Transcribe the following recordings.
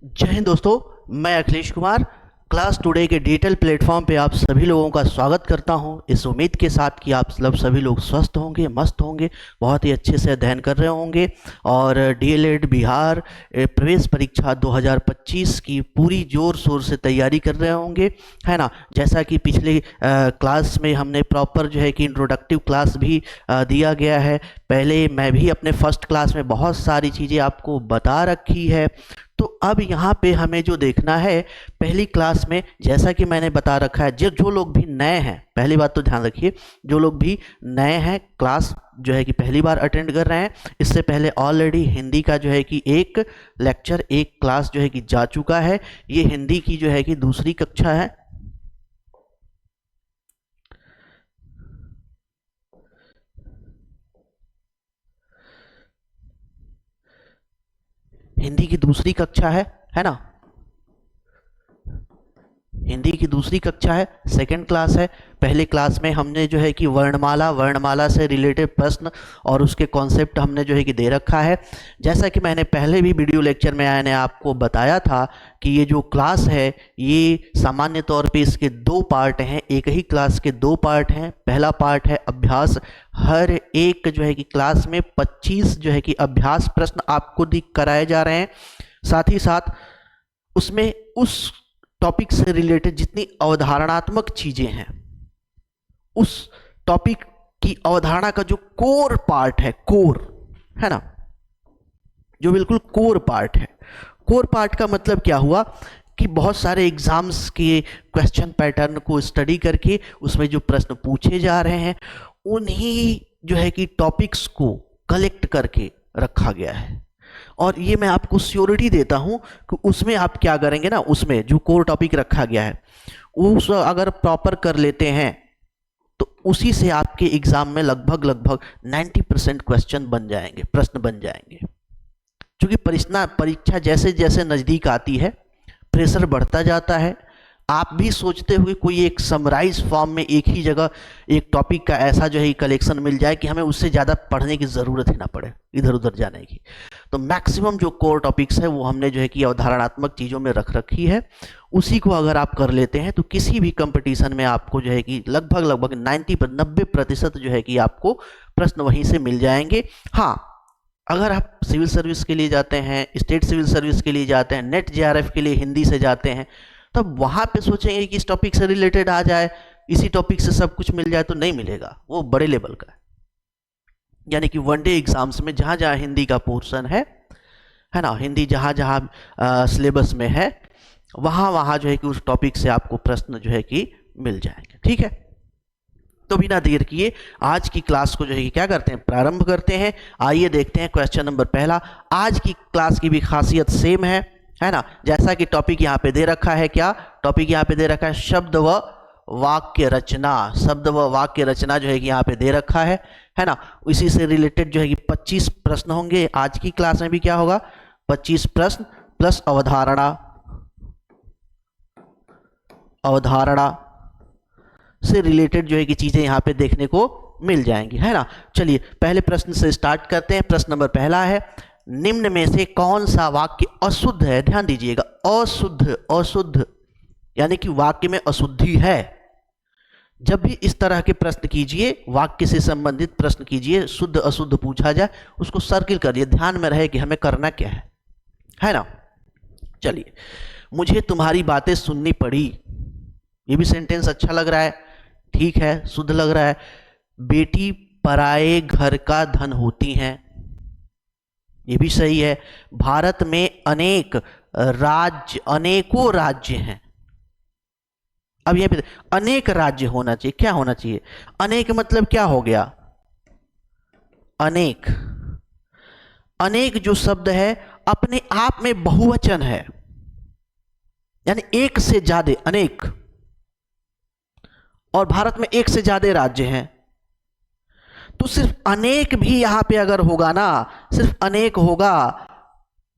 जय हिंद दोस्तों। मैं अखिलेश कुमार क्लास टुडे के डिजिटल प्लेटफॉर्म पे आप सभी लोगों का स्वागत करता हूं, इस उम्मीद के साथ कि आप सभी लोग स्वस्थ होंगे, मस्त होंगे, बहुत ही अच्छे से अध्ययन कर रहे होंगे और डीएलएड बिहार प्रवेश परीक्षा 2025 की पूरी जोर शोर से तैयारी कर रहे होंगे, है ना। जैसा कि पिछले क्लास में हमने प्रॉपर जो है कि इंट्रोडक्टिव क्लास भी दिया गया है। पहले मैं भी अपने फर्स्ट क्लास में बहुत सारी चीज़ें आपको बता रखी है। तो अब यहाँ पे हमें जो देखना है, पहली क्लास में जैसा कि मैंने बता रखा है, जो लोग भी नए हैं, पहली बात तो ध्यान रखिए, जो लोग भी नए हैं, क्लास जो है कि पहली बार अटेंड कर रहे हैं, इससे पहले ऑलरेडी हिंदी का जो है कि एक लेक्चर, एक क्लास जो है कि जा चुका है। ये हिंदी की जो है कि दूसरी कक्षा है। हिंदी की दूसरी कक्षा है ना। हिंदी की दूसरी कक्षा है, सेकंड क्लास है। पहले क्लास में हमने जो है कि वर्णमाला से रिलेटेड प्रश्न और उसके कॉन्सेप्ट हमने जो है कि दे रखा है। जैसा कि मैंने पहले भी वीडियो लेक्चर में मैंने आपको बताया था कि ये जो क्लास है, ये सामान्य तौर पे इसके दो पार्ट हैं, एक ही क्लास के दो पार्ट हैं। पहला पार्ट है अभ्यास। हर एक जो है कि क्लास में 25 जो है कि अभ्यास प्रश्न आपको कराए जा रहे हैं। साथ ही साथ उसमें उस टॉपिक से रिलेटेड जितनी अवधारणात्मक चीजें हैं, उस टॉपिक की अवधारणा का जो कोर पार्ट है, कोर है ना, जो बिल्कुल कोर पार्ट है। कोर पार्ट का मतलब क्या हुआ कि बहुत सारे एग्जाम्स के क्वेश्चन पैटर्न को स्टडी करके उसमें जो प्रश्न पूछे जा रहे हैं, उन्हीं जो है कि टॉपिक्स को कलेक्ट करके रखा गया है। और ये मैं आपको श्योरिटी देता हूं कि उसमें आप क्या करेंगे ना, उसमें जो कोर टॉपिक रखा गया है उस अगर प्रॉपर कर लेते हैं तो उसी से आपके एग्जाम में लगभग 90% क्वेश्चन बन जाएंगे, प्रश्न बन जाएंगे। क्योंकि परीक्षा जैसे जैसे नजदीक आती है, प्रेशर बढ़ता जाता है। आप भी सोचते हुए कोई एक समराइज फॉर्म में एक ही जगह एक टॉपिक का ऐसा जो है कलेक्शन मिल जाए कि हमें उससे ज़्यादा पढ़ने की ज़रूरत ही ना पड़े, इधर उधर जाने की। तो मैक्सिमम जो कोर टॉपिक्स है वो हमने जो है कि अवधारणात्मक चीज़ों में रख रखी है। उसी को अगर आप कर लेते हैं तो किसी भी कंपटीशन में आपको जो है कि लगभग 90% जो है कि आपको प्रश्न वहीं से मिल जाएंगे। हाँ, अगर आप सिविल सर्विस के लिए जाते हैं, स्टेट सिविल सर्विस के लिए जाते हैं, नेट जेआरएफ के लिए हिंदी से जाते हैं, तब वहां पे सोचेंगे कि इस टॉपिक से रिलेटेड आ जाए, इसी टॉपिक से सब कुछ मिल जाए, तो नहीं मिलेगा, वो बड़े लेवल का है। यानी कि वनडे एग्जाम्स में जहां जहां हिंदी का पोर्शन है ना, हिंदी जहां जहां सिलेबस में है, वहां वहां जो है कि उस टॉपिक से आपको प्रश्न जो है कि मिल जाएंगे। ठीक है, तो बिना देर किए आज की क्लास को जो है कि क्या करते हैं, प्रारंभ करते हैं। आइए देखते हैं क्वेश्चन नंबर पहला। आज की क्लास की भी खासियत सेम है ना। जैसा कि टॉपिक यहाँ पे दे रखा है, क्या टॉपिक यहाँ पे दे रखा है, शब्द व वाक्य रचना। शब्द व वाक्य रचना जो है कि यहाँ पे दे रखा है ना। इसी से रिलेटेड जो है कि 25 प्रश्न होंगे। आज की क्लास में भी क्या होगा, 25 प्रश्न प्लस अवधारणा से रिलेटेड जो है कि चीजें यहाँ पे देखने को मिल जाएंगी, है ना। चलिए पहले प्रश्न से स्टार्ट करते हैं। प्रश्न नंबर पहला है, निम्न में से कौन सा वाक्य अशुद्ध है? ध्यान दीजिएगा, अशुद्ध यानी कि वाक्य में अशुद्धि है। जब भी इस तरह के प्रश्न कीजिए, वाक्य से संबंधित प्रश्न कीजिए, शुद्ध अशुद्ध पूछा जाए, उसको सर्किल करिए, ध्यान में रहे कि हमें करना क्या है ना। चलिए, मुझे तुम्हारी बातें सुननी पड़ी, ये भी सेंटेंस अच्छा लग रहा है, ठीक है, शुद्ध लग रहा है। बेटी पराए घर का धन होती हैं, ये भी सही है। भारत में अनेकों राज्य हैं। अब यहां पे अनेक राज्य होना चाहिए, क्या होना चाहिए, अनेक मतलब क्या हो गया, अनेक जो शब्द है अपने आप में बहुवचन है, यानी एक से ज्यादा, अनेक। और भारत में एक से ज्यादा राज्य हैं, तो सिर्फ अनेक भी यहां पे अगर होगा ना, सिर्फ अनेक होगा,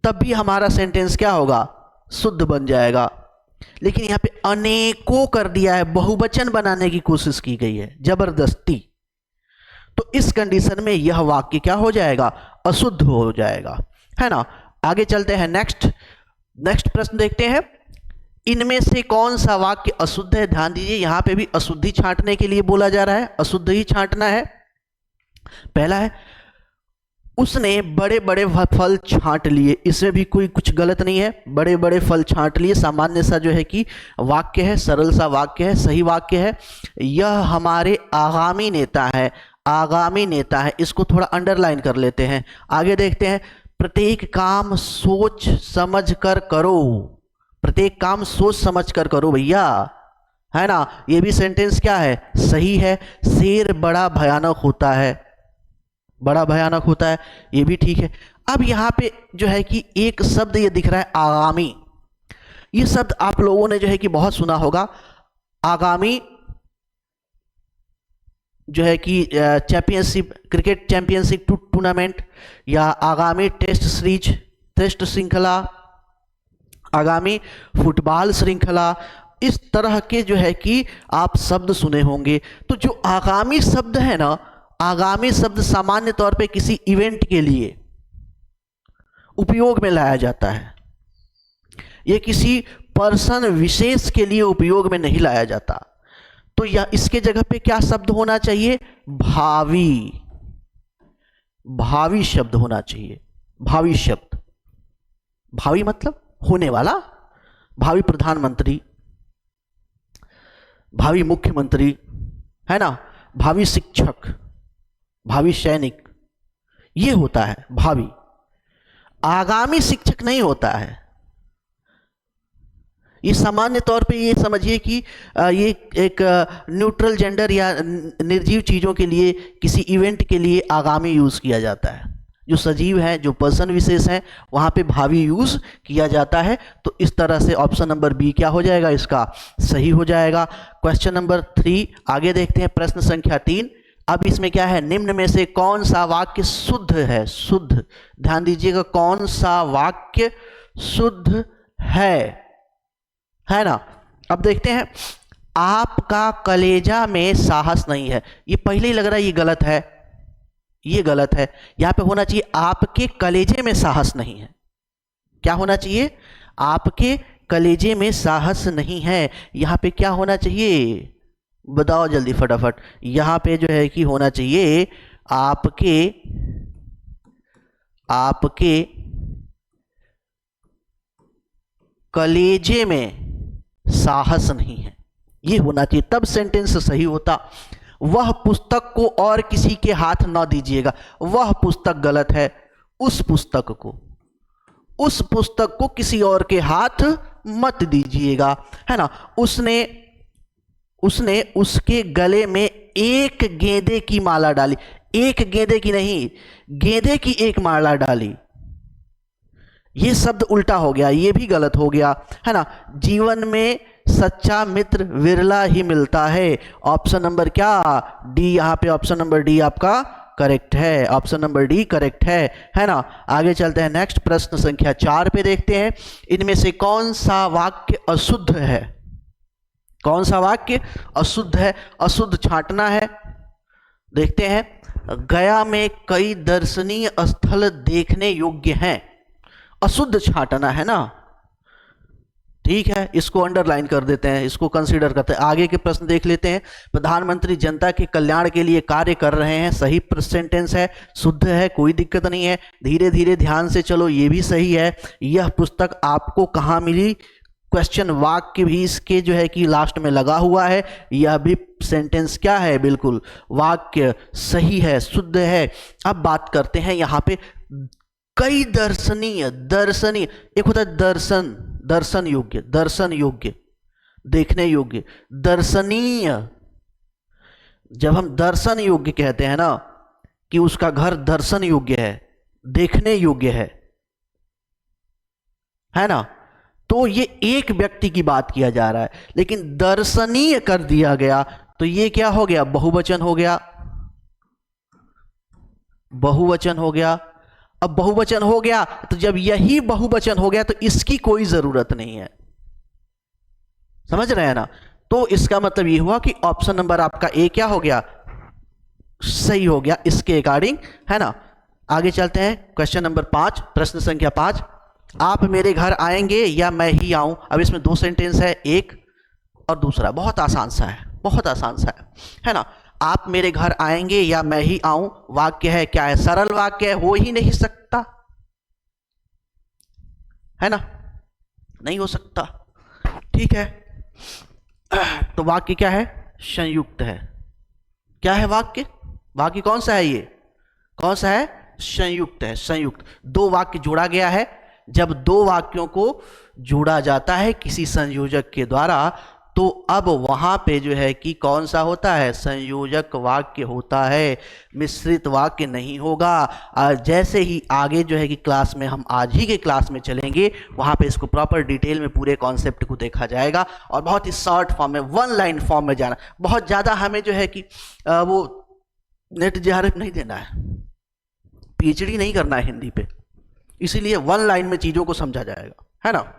तब भी हमारा सेंटेंस क्या होगा, शुद्ध बन जाएगा। लेकिन यहां पे अनेकों कर दिया है, बहुवचन बनाने की कोशिश की गई है जबरदस्ती। तो इस कंडीशन में यह वाक्य क्या हो जाएगा, अशुद्ध हो जाएगा, है ना। आगे चलते हैं नेक्स्ट। नेक्स्ट प्रश्न देखते हैं, इनमें से कौन सा वाक्य अशुद्ध है? ध्यान दीजिए, यहां पे भी अशुद्धि छांटने के लिए बोला जा रहा है, अशुद्ध ही छांटना है। पहला है, उसने बड़े बड़े फल छांट लिए। इसमें भी कोई कुछ गलत नहीं है, बड़े बड़े फल छांट लिए सामान्य सा जो है कि वाक्य है, सरल सा वाक्य है, सही वाक्य है। यह हमारे आगामी नेता है, आगामी नेता है, इसको थोड़ा अंडरलाइन कर लेते हैं। आगे देखते हैं, प्रत्येक काम सोच समझ कर करो, प्रत्येक काम सोच समझ कर करो भैया, है ना। ये भी सेंटेंस क्या है? सही है। शेर बड़ा भयानक होता है, बड़ा भयानक होता है, ये भी ठीक है। अब यहां पे जो है कि एक शब्द ये दिख रहा है आगामी। ये शब्द आप लोगों ने जो है कि बहुत सुना होगा। आगामी जो है कि चैंपियनशिप, क्रिकेट चैंपियनशिप टूर्नामेंट, या आगामी टेस्ट सीरीज, टेस्ट श्रृंखला, आगामी फुटबॉल श्रृंखला, इस तरह के जो है कि आप शब्द सुने होंगे। तो जो आगामी शब्द है ना, आगामी शब्द सामान्य तौर पे किसी इवेंट के लिए उपयोग में लाया जाता है, ये किसी पर्सन विशेष के लिए उपयोग में नहीं लाया जाता। तो यह इसके जगह पे क्या शब्द होना चाहिए? भावी, भावी शब्द होना चाहिए, भावी शब्द। भावी मतलब होने वाला, भावी प्रधानमंत्री, भावी मुख्यमंत्री, है ना, भावी शिक्षक, भावी सैनिक, ये होता है भावी। आगामी शिक्षक नहीं होता है। ये सामान्य तौर पे ये समझिए कि ये एक न्यूट्रल जेंडर या निर्जीव चीज़ों के लिए, किसी इवेंट के लिए आगामी यूज़ किया जाता है। जो सजीव है, जो पर्सन विशेष है, वहाँ पे भावी यूज़ किया जाता है। तो इस तरह से ऑप्शन नंबर बी क्या हो जाएगा? इसका सही हो जाएगा। क्वेश्चन नंबर 3 आगे देखते हैं, प्रश्न संख्या 3। अब इसमें क्या है? निम्न में से कौन सा वाक्य शुद्ध है? शुद्ध, ध्यान दीजिएगा, कौन सा वाक्य शुद्ध है ना। अब देखते हैं, आपका कलेजा में साहस नहीं है। ये पहले ही लग रहा है ये गलत है, ये गलत है। यहां पे होना चाहिए आपके कलेजे में साहस नहीं है। क्या होना चाहिए? आपके कलेजे में साहस नहीं है। यहां पे क्या होना चाहिए? बताओ जल्दी फटाफट। यहां पे जो है कि होना चाहिए आपके कलेजे में साहस नहीं है, ये होना चाहिए, तब सेंटेंस सही होता। वह पुस्तक को और किसी के हाथ न दीजिएगा। वह पुस्तक गलत है। उस पुस्तक को किसी और के हाथ मत दीजिएगा, है ना। उसने उसके गले में एक गेंदे की माला डाली। एक गेंदे की नहीं, गेंदे की एक माला डाली। ये शब्द उल्टा हो गया, ये भी गलत हो गया, है ना। जीवन में सच्चा मित्र विरला ही मिलता है। ऑप्शन नंबर क्या? डी। यहां पे ऑप्शन नंबर डी आपका करेक्ट है, ऑप्शन नंबर डी करेक्ट है ना। आगे चलते हैं, नेक्स्ट प्रश्न संख्या 4 पे देखते हैं, इनमें से कौन सा वाक्य अशुद्ध है? कौन सा वाक्य अशुद्ध है? अशुद्ध छांटना है। देखते हैं, गया में कई दर्शनीय स्थल देखने योग्य हैं। अशुद्ध छांटना है ना, ठीक है, इसको अंडरलाइन कर देते हैं, इसको कंसीडर करते हैं। आगे के प्रश्न देख लेते हैं। प्रधानमंत्री जनता के कल्याण के लिए कार्य कर रहे हैं, सही सेंटेंस है, शुद्ध है, कोई दिक्कत नहीं है। धीरे धीरे ध्यान से चलो, ये भी सही है। यह पुस्तक आपको कहाँ मिली? क्वेश्चन वाक्य भी इसके जो है कि लास्ट में लगा हुआ है। यह भी सेंटेंस क्या है? बिल्कुल वाक्य सही है, शुद्ध है। अब बात करते हैं यहाँ पे कई दर्शनीय, दर्शनीय एक होता है दर्शन, दर्शन योग्य, देखने योग्य, दर्शनीय। जब हम दर्शन योग्य कहते हैं ना कि उसका घर दर्शन योग्य है, देखने योग्य है ना, तो ये एक व्यक्ति की बात किया जा रहा है। लेकिन दर्शनीय कर दिया गया तो ये क्या हो गया? बहुवचन हो गया, बहुवचन हो गया। अब बहुवचन हो गया तो जब यही बहुवचन हो गया तो इसकी कोई जरूरत नहीं है, समझ रहे हैं ना। तो इसका मतलब ये हुआ कि ऑप्शन नंबर आपका ए क्या हो गया? सही हो गया इसके अकॉर्डिंग, है ना। आगे चलते हैं, क्वेश्चन नंबर 5, प्रश्न संख्या 5। आप मेरे घर आएंगे या मैं ही आऊं। अब इसमें दो सेंटेंस है, एक और दूसरा, बहुत आसान सा है, बहुत आसान सा है ना। आप मेरे घर आएंगे या मैं ही आऊं, वाक्य है, क्या है, सरल वाक्य है, हो ही नहीं सकता, है ना, नहीं हो सकता, ठीक है। तो वाक्य क्या है, संयुक्त है। क्या है वाक्य, वाक्य कौन सा है, ये कौन सा है, संयुक्त है, संयुक्त। दो वाक्य जोड़ा गया है। जब दो वाक्यों को जोड़ा जाता है किसी संयोजक के द्वारा, तो अब वहां पे जो है कि कौन सा होता है, संयोजक वाक्य होता है, मिश्रित वाक्य नहीं होगा। जैसे ही आगे जो है कि क्लास में, हम आज ही के क्लास में चलेंगे, वहां पे इसको प्रॉपर डिटेल में पूरे कॉन्सेप्ट को देखा जाएगा। और बहुत ही शॉर्ट फॉर्म में, वन लाइन फॉर्म में जाना, बहुत ज़्यादा हमें जो है कि वो नेट जेआरएफ नहीं देना है, पीएचडी नहीं करना है हिंदी पे, इसीलिए वन लाइन में चीज़ों को समझा जाएगा, है ना।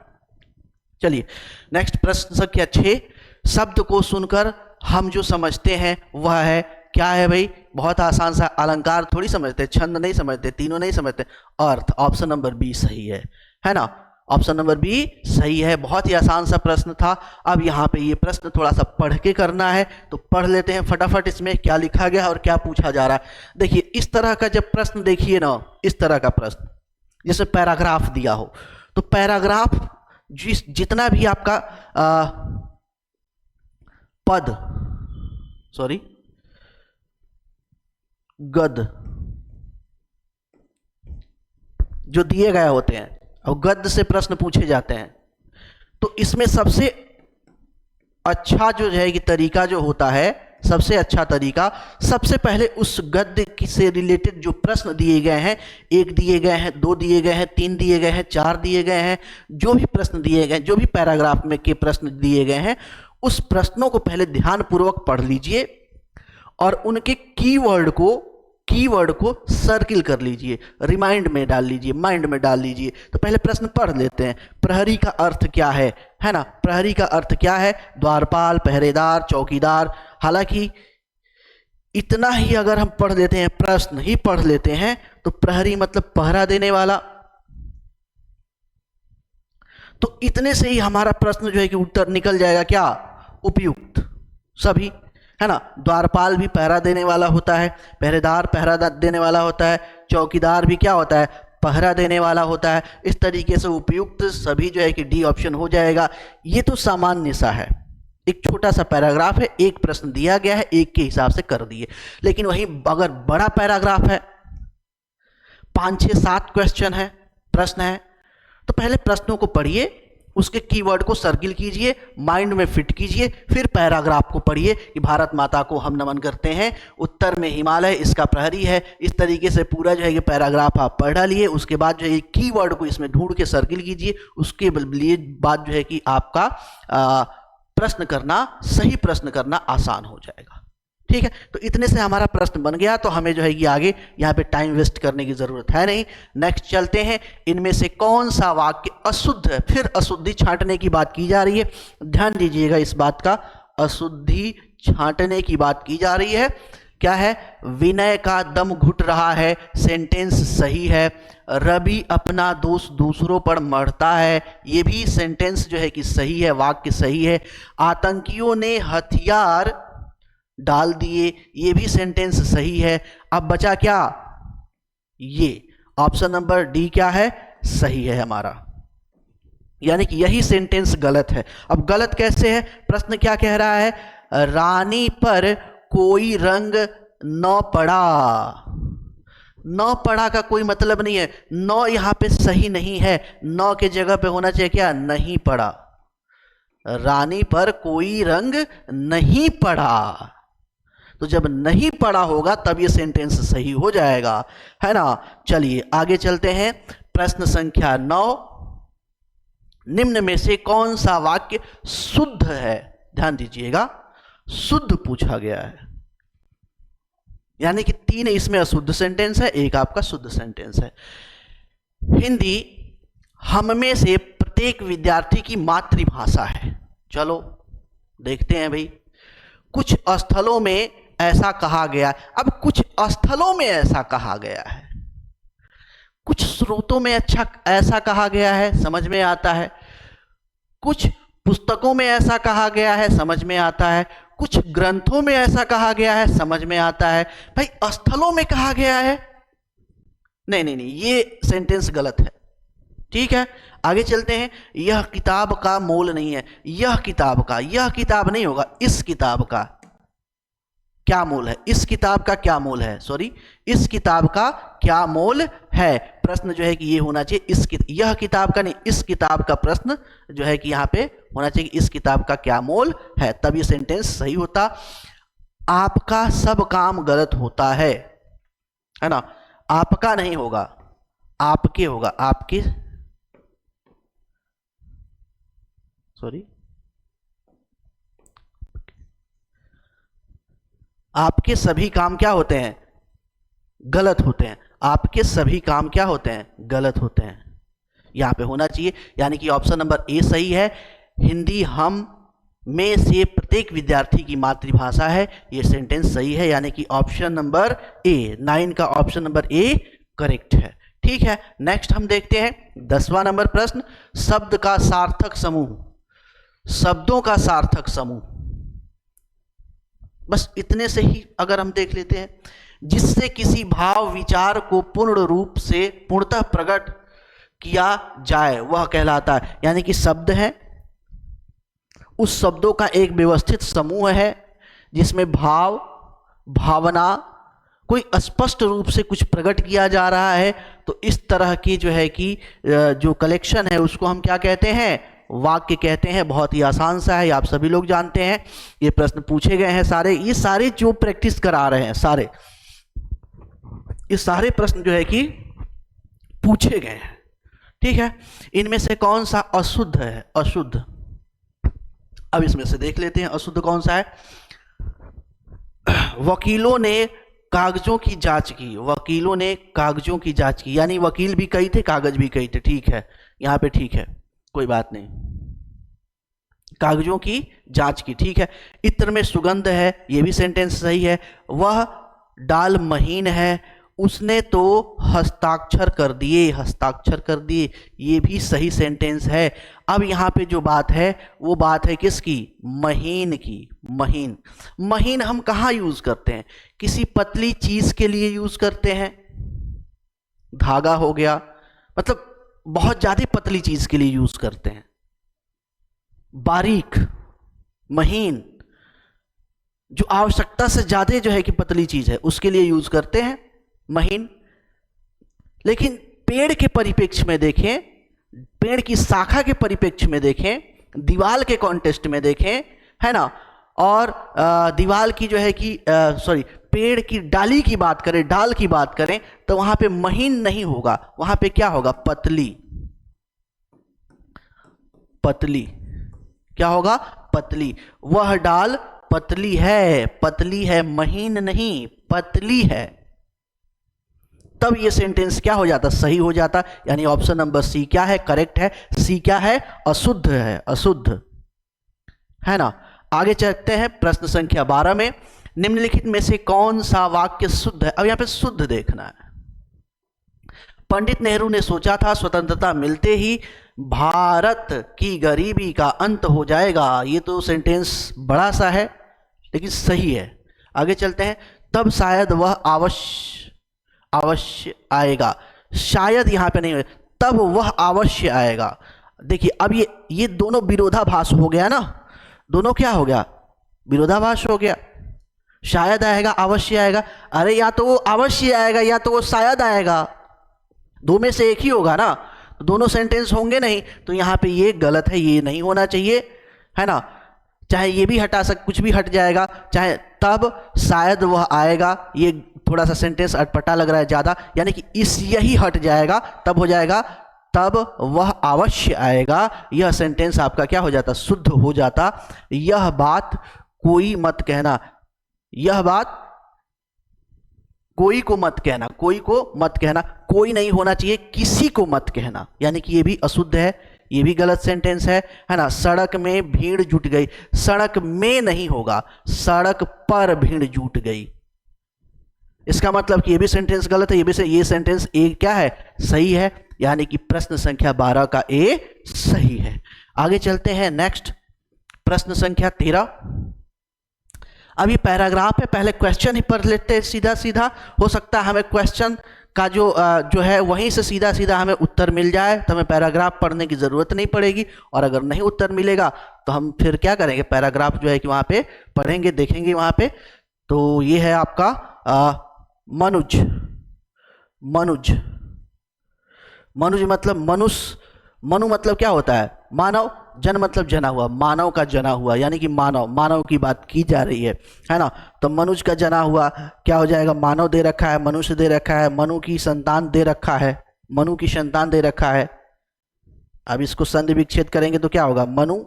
चलिए नेक्स्ट प्रश्न संख्या 6। शब्द को सुनकर हम जो समझते हैं वह है, क्या है भाई, बहुत आसान सा, अलंकार थोड़ी समझते, छंद नहीं समझते, तीनों नहीं समझते, अर्थ। ऑप्शन नंबर बी सही है ना, ऑप्शन नंबर बी सही है। बहुत ही आसान सा प्रश्न था। अब यहाँ पे ये प्रश्न थोड़ा सा पढ़ के करना है, तो पढ़ लेते हैं फटाफट इसमें क्या लिखा गया और क्या पूछा जा रहा है। देखिए इस तरह का जब प्रश्न देखिए ना, इस तरह का प्रश्न, जैसे पैराग्राफ दिया हो, तो पैराग्राफ जितना भी आपका पद, सॉरी, गद जो दिए गए होते हैं और गद्य से प्रश्न पूछे जाते हैं, तो इसमें सबसे अच्छा जो है कि तरीका जो होता है, सबसे अच्छा तरीका, सबसे पहले उस गद्य से रिलेटेड जो प्रश्न दिए गए हैं, एक दिए गए हैं, दो दिए गए हैं, तीन दिए गए हैं, चार दिए गए हैं, जो भी प्रश्न दिए गए, जो भी पैराग्राफ में के प्रश्न दिए गए हैं, उस प्रश्नों को पहले ध्यानपूर्वक पढ़ लीजिए और उनके कीवर्ड को सर्किल कर लीजिए, रिमाइंड में डाल लीजिए, माइंड में डाल लीजिए। तो पहले प्रश्न पढ़ लेते हैं। प्रहरी का अर्थ क्या है ना, प्रहरी का अर्थ क्या है, द्वारपाल, पहरेदार, चौकीदार। हालांकि इतना ही अगर हम पढ़ लेते हैं, प्रश्न ही पढ़ लेते हैं, तो प्रहरी मतलब पहरा देने वाला, तो इतने से ही हमारा प्रश्न जो है कि उत्तर निकल जाएगा, क्या, उपयुक्त, सभी, है ना। द्वारपाल भी पहरा देने वाला होता है, पहरेदार पहरा देने वाला होता है, चौकीदार भी क्या होता है, पहरा देने वाला होता है। इस तरीके से उपयुक्त सभी जो है कि डी ऑप्शन हो जाएगा। ये तो सामान्य सा है, एक छोटा सा पैराग्राफ है, एक प्रश्न दिया गया है, एक के हिसाब से कर दिए। लेकिन वहीं अगर बड़ा पैराग्राफ है, 5, 6, 7 क्वेश्चन है, प्रश्न है, तो पहले प्रश्नों को पढ़िए, उसके कीवर्ड को सर्किल कीजिए, माइंड में फिट कीजिए, फिर पैराग्राफ को पढ़िए कि भारत माता को हम नमन करते हैं, उत्तर में हिमालय इसका प्रहरी है। इस तरीके से पूरा जो है ये पैराग्राफ आप पढ़ डालिए। उसके बाद जो है कीवर्ड को इसमें ढूंढ के सर्किल कीजिए। उसके लिए बाद जो है कि आपका प्रश्न करना, सही प्रश्न करना आसान हो जाएगा, ठीक है। तो इतने से हमारा प्रश्न बन गया, तो हमें जो है कि आगे यहाँ पे टाइम वेस्ट करने की जरूरत है नहीं। नेक्स्ट चलते हैं, इनमें से कौन सा वाक्य अशुद्ध है। फिर अशुद्धि छांटने की बात की जा रही है, ध्यान दीजिएगा इस बात का, अशुद्धि छांटने की बात की जा रही है। क्या है, विनय का दम घुट रहा है, सेंटेंस सही है। रवि अपना दोष दूसरों पर मढ़ता है, ये भी सेंटेंस जो है कि सही है, वाक्य सही है। आतंकियों ने हथियार डाल दिए, ये भी सेंटेंस सही है। अब बचा क्या, ये ऑप्शन नंबर डी क्या है, सही है हमारा, यानी कि यही सेंटेंस गलत है। अब गलत कैसे है, प्रश्न क्या कह रहा है, रानी पर कोई रंग न पड़ा। न पड़ा का कोई मतलब नहीं है, न यहां पे सही नहीं है, न के जगह पे होना चाहिए क्या, नहीं पड़ा। रानी पर कोई रंग नहीं पड़ा, तो जब नहीं पड़ा होगा तब ये सेंटेंस सही हो जाएगा, है ना। चलिए आगे चलते हैं। प्रश्न संख्या 9, निम्न में से कौन सा वाक्य शुद्ध है। ध्यान दीजिएगा, शुद्ध पूछा गया है, यानी कि 3 इसमें अशुद्ध सेंटेंस है, एक आपका शुद्ध सेंटेंस है। हिंदी हम में से प्रत्येक विद्यार्थी की मातृभाषा है। चलो देखते हैं भाई, कुछ स्थलों में ऐसा कहा गया। अब कुछ स्थलों में ऐसा कहा गया है, कुछ स्रोतों में अच्छा ऐसा कहा गया है, समझ में आता है। कुछ पुस्तकों में ऐसा कहा गया है, समझ में आता है। कुछ ग्रंथों में ऐसा कहा गया है, समझ में आता है। भाई स्थलों में कहा गया है, नहीं नहीं नहीं, ये सेंटेंस गलत है। ठीक है, आगे चलते हैं। यह किताब का मोल नहीं है, यह किताब का, यह किताब नहीं होगा, इस किताब का क्या मोल है, इस किताब का क्या मोल है, सॉरी, इस किताब का क्या मोल है। प्रश्न जो है कि ये होना चाहिए यह किताब का नहीं, इस किताब का प्रश्न जो है कि यहाँ पे होना चाहिए कि इस किताब का क्या मोल है, तब ये सेंटेंस सही होता। आपका सब काम गलत होता है ना, आपका नहीं होगा, आपके होगा, आपके, सॉरी, आपके सभी काम क्या होते हैं, गलत होते हैं। आपके सभी काम क्या होते हैं, गलत होते हैं, यहां पे होना चाहिए। यानी कि ऑप्शन नंबर ए सही है। हिंदी हम में से प्रत्येक विद्यार्थी की मातृभाषा है, ये सेंटेंस सही है। यानी कि ऑप्शन नंबर ए, 9 का ऑप्शन नंबर ए करेक्ट है। ठीक है, नेक्स्ट हम देखते हैं 10वां नंबर प्रश्न। शब्द का सार्थक समूह, शब्दों का सार्थक समूह, बस इतने से ही अगर हम देख लेते हैं, जिससे किसी भाव विचार को पूर्ण रूप से पूर्णतः प्रकट किया जाए वह कहलाता है। यानी कि शब्द है, उस शब्दों का एक व्यवस्थित समूह है जिसमें भाव, भावना, कोई स्पष्ट रूप से कुछ प्रकट किया जा रहा है। तो इस तरह की जो है कि जो कलेक्शन है उसको हम क्या कहते हैं, वाक्य कहते हैं। बहुत ही आसान सा है, आप सभी लोग जानते हैं। ये प्रश्न पूछे गए हैं सारे, ये सारे जो प्रैक्टिस करा रहे हैं सारे, ये सारे प्रश्न जो है कि पूछे गए हैं। ठीक है, इनमें से कौन सा अशुद्ध है, अशुद्ध, अब इसमें से देख लेते हैं अशुद्ध कौन सा है। वकीलों ने कागजों की जांच की, वकीलों ने कागजों की जांच की, यानी वकील भी कई थे, कागज भी कई थे। ठीक है, यहां पे ठीक है, कोई बात नहीं, कागजों की जांच की। ठीक है, इत्र में सुगंध है, ये भी सेंटेंस सही है। वह डाल महीन है, उसने तो हस्ताक्षर कर दिए, हस्ताक्षर कर दिए, ये भी सही सेंटेंस है। अब यहाँ पे जो बात है वो बात है किसकी, महीन की। महीन, महीन हम कहाँ यूज करते हैं, किसी पतली चीज के लिए यूज करते हैं, धागा हो गया, मतलब बहुत ज्यादा पतली चीज के लिए यूज करते हैं। बारीक, महीन, जो आवश्यकता से ज्यादा जो है कि पतली चीज है उसके लिए यूज करते हैं महीन। लेकिन पेड़ के परिप्रेक्ष्य में देखें, पेड़ की शाखा के परिप्रेक्ष्य में देखें, दीवाल के कॉन्टेक्स्ट में देखें, है ना, और दीवाल की जो है कि सॉरी, पेड़ की डाली की बात करें, डाल की बात करें, तो वहां पे महीन नहीं होगा, वहां पे क्या होगा, पतली। पतली क्या होगा, पतली। वह डाल पतली है, पतली है, महीन नहीं, पतली है। तब ये सेंटेंस क्या हो जाता, सही हो जाता। यानी ऑप्शन नंबर सी क्या है, करेक्ट है। सी क्या है, अशुद्ध है, अशुद्ध, है ना। आगे चलते हैं प्रश्न संख्या 12 में। निम्नलिखित में से कौन सा वाक्य शुद्ध है। अब यहां पे शुद्ध देखना है। पंडित नेहरू ने सोचा था स्वतंत्रता मिलते ही भारत की गरीबी का अंत हो जाएगा। ये तो सेंटेंस बड़ा सा है लेकिन सही है। आगे चलते हैं। तब शायद वह अवश्य आएगा, शायद यहां पे नहीं है, तब वह अवश्य आएगा। देखिए अब ये दोनों विरोधाभास हो गया ना, दोनों क्या हो गया, विरोधाभास हो गया। शायद आएगा, अवश्य आएगा, अरे या तो वो अवश्य आएगा या तो वो शायद आएगा, दो में से एक ही होगा ना, दोनों सेंटेंस होंगे नहीं। तो यहां पे ये गलत है, ये नहीं होना चाहिए, है ना। चाहे ये भी हटा कुछ भी हट जाएगा, चाहे तब शायद वह आएगा, ये थोड़ा सा सेंटेंस अटपटा लग रहा है ज्यादा, यानी कि इस यही हट जाएगा, तब हो जाएगा तब वह अवश्य आएगा। यह सेंटेंस आपका क्या हो जाता, शुद्ध हो जाता। यह बात कोई मत कहना, यह बात कोई को मत कहना, कोई को मत कहना, कोई नहीं होना चाहिए, किसी को मत कहना, यानी कि ये भी अशुद्ध है, ये भी गलत सेंटेंस है ना। सड़क में भीड़ जुट गई, सड़क में नहीं होगा, सड़क पर भीड़ जुट गई, इसका मतलब कि ये भी सेंटेंस गलत है, ये सेंटेंस ए क्या है, सही है, यानी कि प्रश्न संख्या 12 का ए सही है। आगे चलते हैं नेक्स्ट, प्रश्न संख्या 13। अभी पैराग्राफ है, पहले क्वेश्चन ही पढ़ लेते हैं सीधा सीधा, हो सकता है हमें क्वेश्चन का जो है वहीं से सीधा सीधा हमें उत्तर मिल जाए, तो हमें पैराग्राफ पढ़ने की ज़रूरत नहीं पड़ेगी। और अगर नहीं उत्तर मिलेगा तो हम फिर क्या करेंगे, पैराग्राफ जो है कि वहाँ पे पढ़ेंगे, देखेंगे वहाँ पे। तो ये है आपका मनुज। मनुज, मनुज मतलब मनुष्य, मनु मतलब क्या होता है, मानव, जन मतलब जना हुआ, मानव का जना हुआ, यानी कि मानव, मानव की बात की जा रही है ना। तो मनुज का जना हुआ क्या हो जाएगा, मानव दे रखा है, मनुष्य दे रखा है, मनु की संतान दे रखा है, मनु की संतान दे रखा है। अब इसको संधि विच्छेद करेंगे तो क्या होगा, मनु,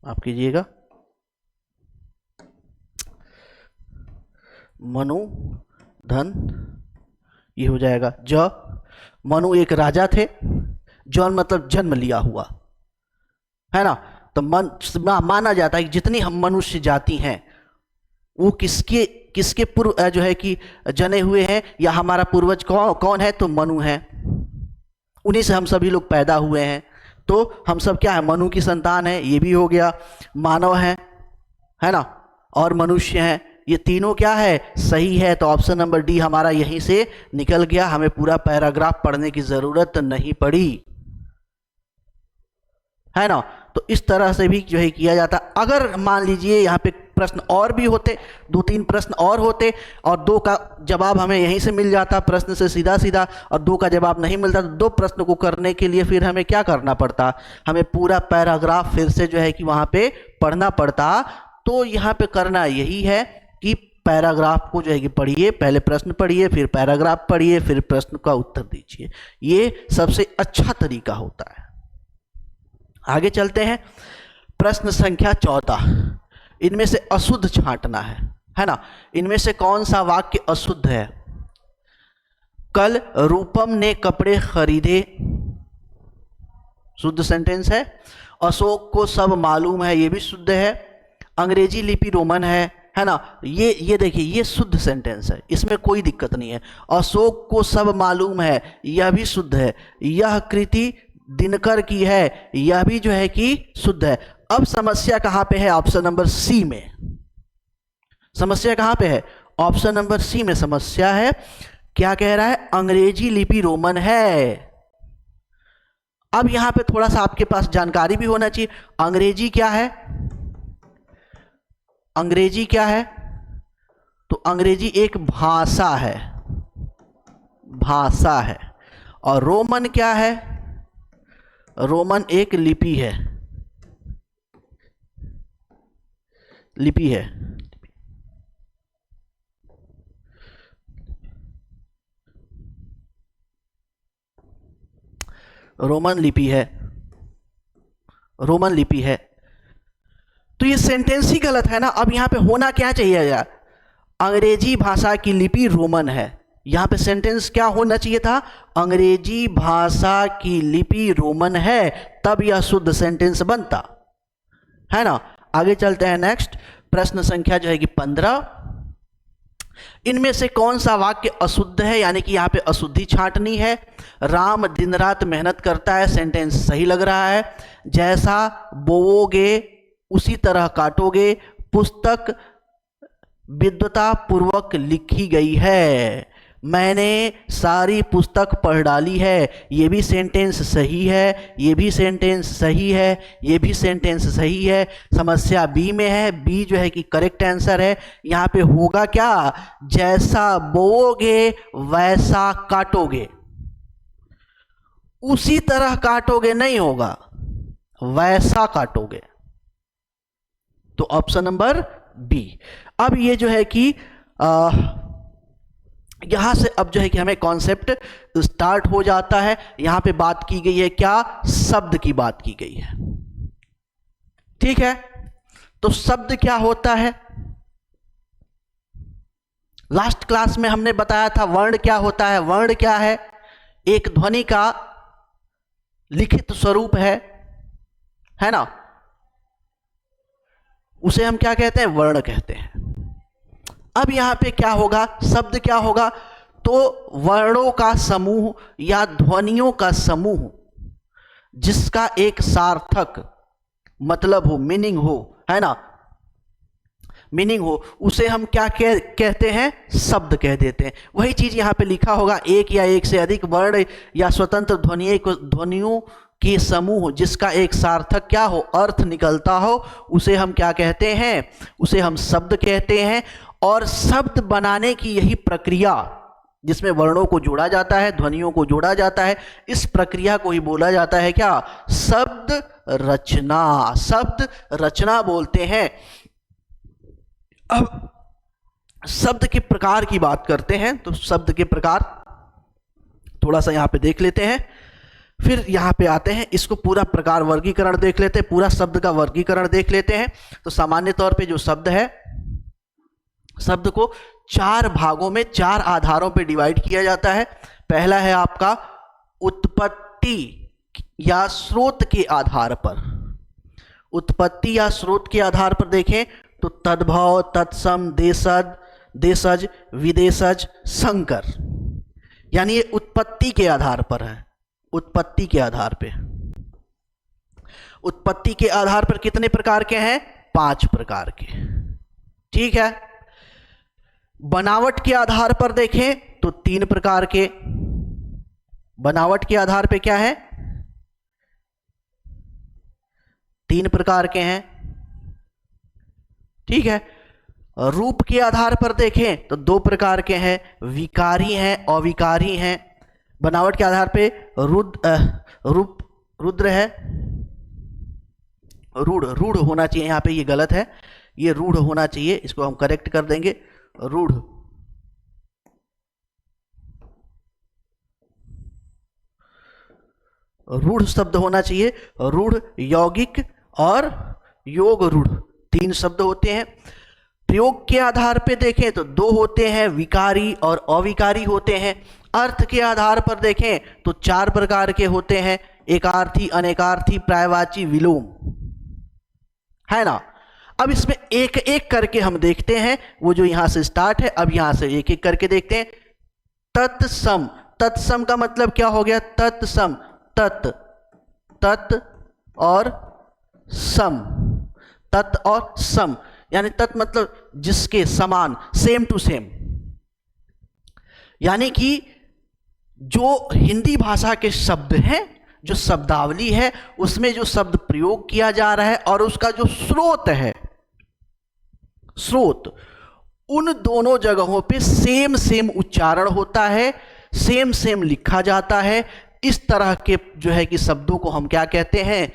आप कीजिएगा, मनु धन, ये हो जाएगा ज। मनु एक राजा थे, जौन मतलब जन्म लिया हुआ, है ना। तो माना जाता है कि जितनी हम मनुष्य जाति हैं वो किसके किसके पूर्व जो है कि जने हुए हैं, या हमारा पूर्वज कौन है, तो मनु है, उन्हीं से हम सभी लोग पैदा हुए हैं। तो हम सब क्या है, मनु की संतान है, ये भी हो गया, मानव है ना, और मनुष्य हैं, ये तीनों क्या है, सही है। तो ऑप्शन नंबर डी हमारा यहीं से निकल गया, हमें पूरा पैराग्राफ पढ़ने की जरूरत नहीं पड़ी, है ना। तो इस तरह से भी जो है किया जाता। अगर मान लीजिए यहाँ पे प्रश्न और भी होते, 2-3 प्रश्न और होते, और 2 का जवाब हमें यहीं से मिल जाता प्रश्न से सीधा सीधा, और 2 का जवाब नहीं मिलता, तो 2 प्रश्न को करने के लिए फिर हमें क्या करना पड़ता, हमें पूरा पैराग्राफ फिर से जो है कि वहाँ पे पढ़ना पड़ता। तो यहाँ पे करना यही है कि पैराग्राफ को जो है कि पढ़िए, पहले प्रश्न पढ़िए, फिर पैराग्राफ पढ़िए, फिर प्रश्न का उत्तर दीजिए, ये सबसे अच्छा तरीका होता है। आगे चलते हैं, प्रश्न संख्या 14। इनमें से अशुद्ध छांटना है ना। इनमें से कौन सा वाक्य अशुद्ध है, कल रूपम ने कपड़े खरीदे, शुद्ध सेंटेंस है। अशोक को सब मालूम है, ये भी शुद्ध है। अंग्रेजी लिपि रोमन है ना, ये देखिए, ये शुद्ध सेंटेंस है, इसमें कोई दिक्कत नहीं है। अशोक को सब मालूम है, यह भी शुद्ध है। यह कृति दिनकर की है, यह भी जो है कि शुद्ध है। अब समस्या कहां पे है, ऑप्शन नंबर सी में। समस्या कहां पे है, ऑप्शन नंबर सी में समस्या है। क्या कह रहा है, अंग्रेजी लिपि रोमन है। अब यहां पे थोड़ा सा आपके पास जानकारी भी होना चाहिए, अंग्रेजी क्या है, अंग्रेजी क्या है, तो अंग्रेजी एक भाषा है, भाषा है। और रोमन क्या है, रोमन एक लिपि है, लिपि है। रोमन लिपि है, रोमन लिपि है। तो ये सेंटेंस ही गलत है ना। अब यहां पे होना क्या चाहिए यार, अंग्रेजी भाषा की लिपि रोमन है, यहां पे सेंटेंस क्या होना चाहिए था, अंग्रेजी भाषा की लिपि रोमन है, तब यह शुद्ध सेंटेंस बनता, है ना। आगे चलते हैं नेक्स्ट, प्रश्न संख्या जो है कि 15। इनमें से कौन सा वाक्य अशुद्ध है, यानी कि यहां पे अशुद्धि छांटनी है। राम दिन रात मेहनत करता है, सेंटेंस सही लग रहा है। जैसा बोओगे उसी तरह काटोगे, पुस्तक विद्वता पूर्वक लिखी गई है। मैंने सारी पुस्तक पढ़ डाली है, ये भी सेंटेंस सही है, ये भी सेंटेंस सही है, ये भी सेंटेंस सही है। समस्या बी में है, बी जो है कि करेक्ट आंसर है। यहाँ पे होगा क्या, जैसा बोओगे वैसा काटोगे, उसी तरह काटोगे नहीं होगा, वैसा काटोगे। तो ऑप्शन नंबर बी। अब ये जो है कि यहां से अब जो है कि हमें कॉन्सेप्ट स्टार्ट हो जाता है। यहां पे बात की गई है क्या, शब्द की बात की गई है, ठीक है। तो शब्द क्या होता है, लास्ट क्लास में हमने बताया था वर्ण क्या होता है। वर्ण क्या है, एक ध्वनि का लिखित स्वरूप है ना, उसे हम क्या कहते हैं, वर्ण कहते हैं। अब यहाँ पे क्या होगा, शब्द क्या होगा, तो वर्णों का समूह या ध्वनियों का समूह जिसका एक सार्थक मतलब हो, मीनिंग हो, है ना, मीनिंग हो, उसे हम क्या कहते हैं, शब्द कह देते हैं। वही चीज यहां पे लिखा होगा, एक या एक से अधिक वर्ण या स्वतंत्र ध्वनियों के समूह जिसका एक सार्थक क्या हो, अर्थ निकलता हो, उसे हम क्या कहते हैं, उसे हम शब्द कहते हैं। और शब्द बनाने की यही प्रक्रिया जिसमें वर्णों को जोड़ा जाता है, ध्वनियों को जोड़ा जाता है, इस प्रक्रिया को ही बोला जाता है क्या, शब्द रचना। शब्द रचना बोलते हैं। अब शब्द के प्रकार की बात करते हैं, तो शब्द के प्रकार थोड़ा सा यहां पे देख लेते हैं, फिर यहां पे आते हैं, इसको पूरा प्रकार वर्गीकरण देख लेते हैं, पूरा शब्द का वर्गीकरण देख लेते हैं। तो सामान्य तौर पे जो शब्द है, शब्द को 4 भागों में 4 आधारों पे डिवाइड किया जाता है। पहला है आपका उत्पत्ति या स्रोत के आधार पर। उत्पत्ति या स्रोत के आधार पर देखें तो तद्भव, तत्सम, देशज, देशज, विदेशज, संकर, यानी ये उत्पत्ति के आधार पर है। उत्पत्ति के आधार पे, उत्पत्ति के आधार पर कितने प्रकार के हैं, 5 प्रकार के, ठीक है। बनावट के आधार पर देखें तो 3 प्रकार के। बनावट के आधार पे क्या है, 3 प्रकार के हैं, ठीक है। रूप के आधार पर देखें तो 2 प्रकार के हैं, विकारी हैं, अविकारी हैं। बनावट के आधार पे रुद्र है, रूढ़ होना चाहिए, यहां पे ये गलत है, ये रूढ़ होना चाहिए, इसको हम करेक्ट कर देंगे, रूढ़। रूढ़ शब्द होना चाहिए, रूढ़, यौगिक और योग रूढ़, 3 शब्द होते हैं। प्रयोग के आधार पे देखें तो 2 होते हैं, विकारी और अविकारी होते हैं। अर्थ के आधार पर देखें तो 4 प्रकार के होते हैं, एकार्थी, अनेकार्थी, पर्यायवाची, विलोम, है ना। अब इसमें एक एक करके हम देखते हैं, वो जो यहां से स्टार्ट है, अब यहां से एक एक करके देखते हैं। तत्सम, तत्सम का मतलब क्या हो गया, तत्सम, तत् और सम, तत् और सम, यानी तत् मतलब जिसके समान, सेम टू सेम, यानी कि जो हिंदी भाषा के शब्द हैं, जो शब्दावली है, उसमें जो शब्द प्रयोग किया जा रहा है और उसका जो स्रोत है, स्रोत, उन दोनों जगहों पे सेम सेम उच्चारण होता है, सेम सेम लिखा जाता है। इस तरह के जो है कि शब्दों को हम क्या कहते हैं,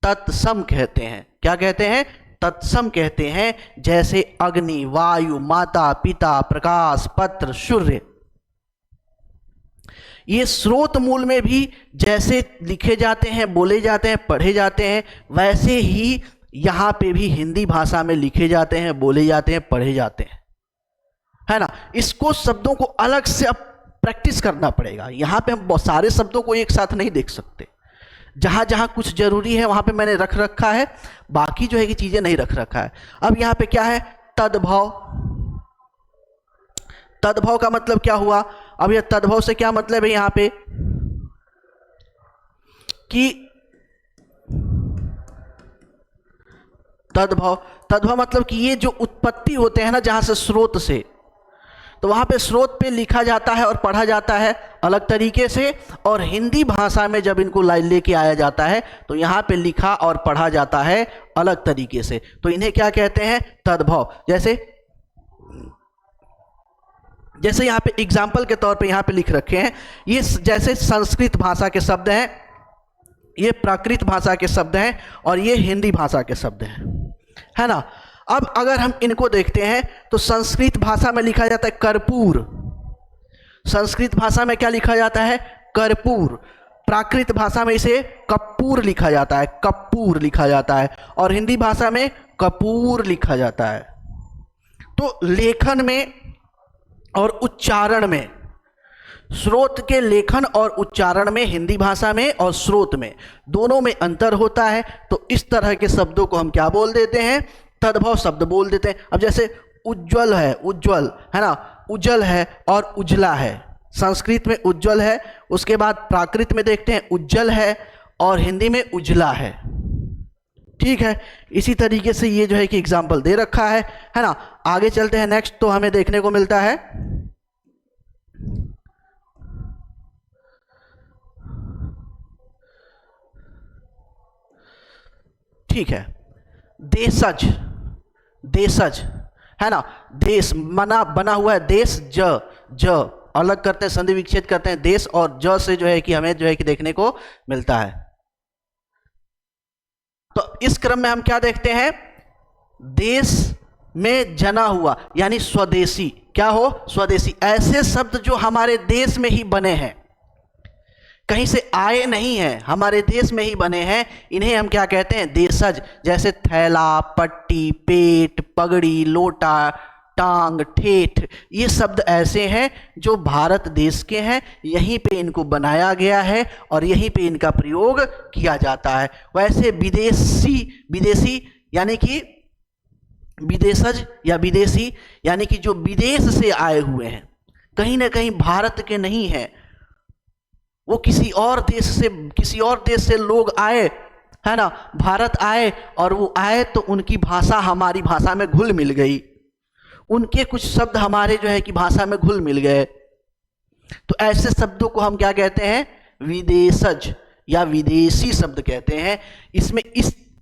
तत्सम कहते हैं। क्या कहते हैं, तत्सम कहते हैं। जैसे अग्नि, वायु, माता, पिता, प्रकाश, पत्र, सूर्य, ये स्रोत मूल में भी जैसे लिखे जाते हैं, बोले जाते हैं, पढ़े जाते हैं, वैसे ही यहां पे भी हिंदी भाषा में लिखे जाते हैं, बोले जाते हैं, पढ़े जाते हैं, है ना। इसको शब्दों को अलग से अब प्रैक्टिस करना पड़ेगा। यहां पे हम बहुत सारे शब्दों को एक साथ नहीं देख सकते, जहां जहां कुछ जरूरी है वहां पे मैंने रख रखा है, बाकी जो है कि चीजें नहीं रख रखा है। अब यहां पे क्या है, तद्भव। तद्भव का मतलब क्या हुआ, अब यह तद्भव से क्या मतलब है यहां पे कि तद्भव मतलब कि ये जो उत्पत्ति होते हैं ना, जहां से स्रोत से, तो वहां पे स्रोत पे लिखा जाता है और पढ़ा जाता है अलग तरीके से, और हिंदी भाषा में जब इनको लेके आया जाता है तो यहां पे लिखा और पढ़ा जाता है अलग तरीके से, तो इन्हें क्या कहते हैं, तद्भव। जैसे यहां पे एग्जाम्पल के तौर पे यहां पे लिख रखे हैं, ये जैसे संस्कृत भाषा के शब्द हैं, ये प्राकृत भाषा के शब्द हैं, और ये हिंदी भाषा के शब्द हैं, है ना। अब अगर हम इनको देखते हैं तो संस्कृत भाषा में लिखा जाता है कर्पूर, संस्कृत भाषा में क्या लिखा जाता है, कर्पूर। प्राकृत भाषा में इसे कपूर लिखा जाता है, कपूर लिखा जाता है, और हिंदी भाषा में कपूर लिखा जाता है। तो लेखन में और उच्चारण में, स्रोत के लेखन और उच्चारण में हिंदी भाषा में और स्रोत में दोनों में अंतर होता है। तो इस तरह के शब्दों को हम क्या बोल देते हैं, तद्भव शब्द बोल देते हैं। अब जैसे उज्ज्वल है, उज्ज्वल है ना, उज्जवल है और उजला है। संस्कृत में उज्ज्वल है, उसके बाद प्राकृत में देखते हैं उज्जवल है और हिंदी में उजला है। ठीक है, इसी तरीके से ये जो है कि एग्जाम्पल दे रखा है ना। आगे चलते हैं, नेक्स्ट तो हमें देखने को मिलता है ठीक है, देशज, देशज है ना, देश बना हुआ है, देश ज अलग करते हैं, संधि विच्छेद करते हैं, देश और ज से जो है कि हमें जो है कि देखने को मिलता है। तो इस क्रम में हम क्या देखते हैं, देश में जना हुआ यानी स्वदेशी, क्या हो, स्वदेशी। ऐसे शब्द जो हमारे देश में ही बने हैं, कहीं से आए नहीं हैं, हमारे देश में ही बने हैं, इन्हें हम क्या कहते हैं, देशज। जैसे थैला, पट्टी, पेट, पगड़ी, लोटा, टांग, ठेठ, ये शब्द ऐसे हैं जो भारत देश के हैं, यहीं पे इनको बनाया गया है और यहीं पे इनका प्रयोग किया जाता है। वैसे विदेशी यानी कि विदेशज या विदेशी यानी कि जो विदेश से आए हुए हैं, कहीं ना कहीं भारत के नहीं हैं, वो किसी और देश से लोग आए, है ना, भारत आए और वो आए तो उनकी भाषा हमारी भाषा में घुल मिल गई, उनके कुछ शब्द हमारे जो है कि भाषा में घुल मिल गए। तो ऐसे शब्दों को हम क्या कहते हैं, विदेशज या विदेशी शब्द कहते हैं।